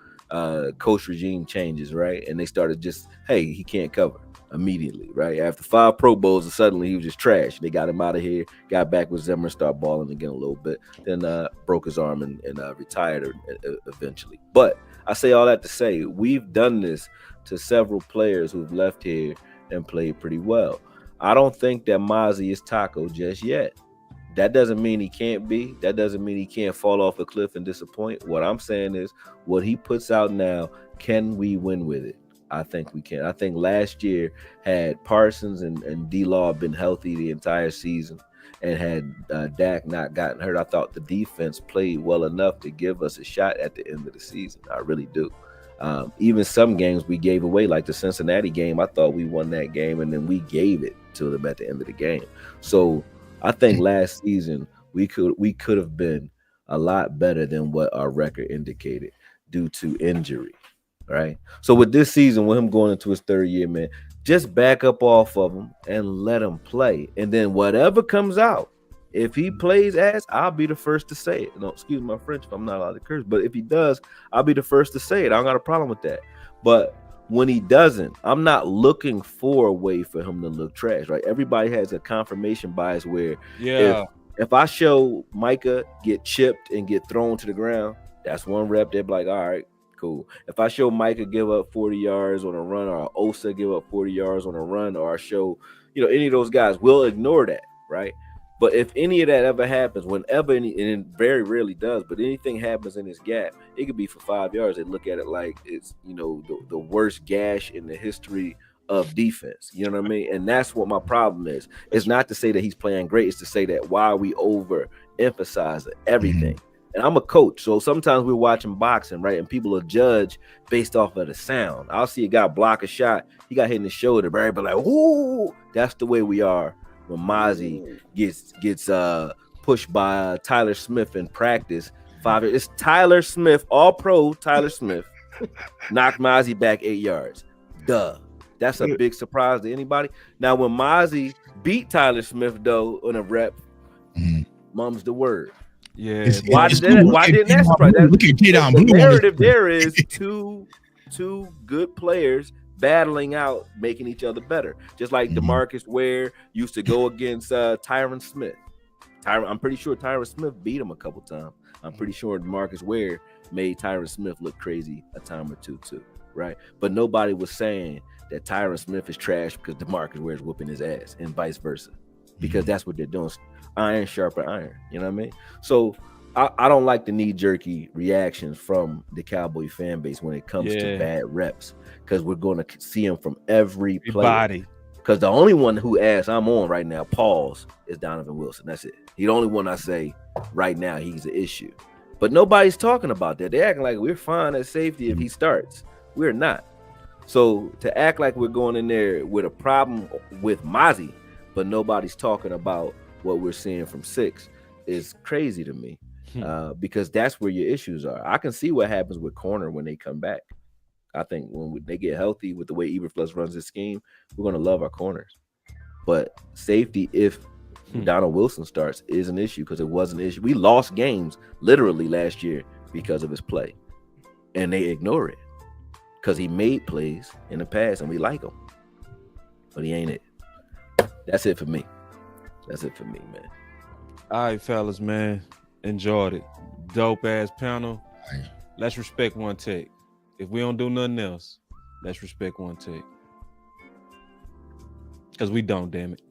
coach regime changes, right? And they started just, hey, he can't cover immediately, right? After 5 Pro Bowls, and suddenly he was just trash. They got him out of here, got back with Zimmer, started balling again a little bit, then broke his arm and retired eventually. But I say all that to say, we've done this to several players who've left here and played pretty well. I don't think that Mazi is Taco just yet. That doesn't mean he can't be. That doesn't mean he can't fall off a cliff and disappoint. What I'm saying is, what he puts out now, can we win with it? I think we can. I think last year, had Parsons and D-Law been healthy the entire season and had Dak not gotten hurt, I thought the defense played well enough to give us a shot at the end of the season. I really do. Even some games we gave away, like the Cincinnati game. I thought we won that game, and then we gave it to them at the end of the game. So I think last season we could have been a lot better than what our record indicated due to injury, right? So with this season, with him going into his third year, man, just back up off of him and let him play. And then whatever comes out, if he plays ass, I'll be the first to say it. No, excuse my French if I'm not allowed to curse, but if he does, I'll be the first to say it. I don't got a problem with that. But when he doesn't, I'm not looking for a way for him to look trash, right? Everybody has a confirmation bias where if I show Micah get chipped and get thrown to the ground, that's one rep. They'll be like, all right, cool. If I show Micah give up 40 yards on a run, or Osa give up 40 yards on a run, or I show, any of those guys, we'll ignore that, right? But if any of that ever happens, whenever and it very rarely does, but anything happens in this gap, it could be for 5 yards. They look at it like it's, the worst gash in the history of defense. You know what I mean? And that's what my problem is. It's not to say that he's playing great. It's to say that why are we overemphasize everything? And I'm a coach, so sometimes we're watching boxing, right? And people will judge based off of the sound. I'll see a guy block a shot. He got hit in the shoulder, but everybody like, ooh, that's the way we are. When Mazi gets pushed by Tyler Smith in practice, it's Tyler Smith, all pro Tyler Smith, knocked Mazi back 8 yards. Duh. That's a big surprise to anybody. Now, when Mazi beat Tyler Smith, though, on a rep, mum's the word.
Yeah.
Why didn't that surprise? The narrative there is two good players battling out, making each other better. Just like DeMarcus Ware used to go against Tyron Smith. I'm pretty sure Tyron Smith beat him a couple times. I'm pretty sure DeMarcus Ware made Tyron Smith look crazy a time or two too, right? But nobody was saying that Tyron Smith is trash because DeMarcus Ware is whooping his ass, and vice versa, because that's what they're doing. Iron sharper iron, you know what I mean? So I don't like the knee-jerky reactions from the Cowboy fan base when it comes to bad reps, because we're going to see them from every player. Because the only one who asks I'm on right now, pause, is Donovan Wilson. That's it. He's the only one I say right now he's an issue. But nobody's talking about that. They're acting like we're fine at safety if he starts. We're not. So to act like we're going in there with a problem with Mazi, but nobody's talking about what we're seeing from 6 is crazy to me. Because that's where your issues are. I can see what happens with corner when they come back. I think when they get healthy with the way Eberflus runs his scheme, we're going to love our corners. But safety, if Donald Wilson starts, is an issue, because it was an issue. We lost games literally last year because of his play, and they ignore it because he made plays in the past and we like him, but he ain't it. That's it for me. That's it for me, man.
All right, fellas, man. Enjoyed it. Dope ass panel. Let's respect one take. If we don't do nothing else, let's respect one take. Because we don't, damn it.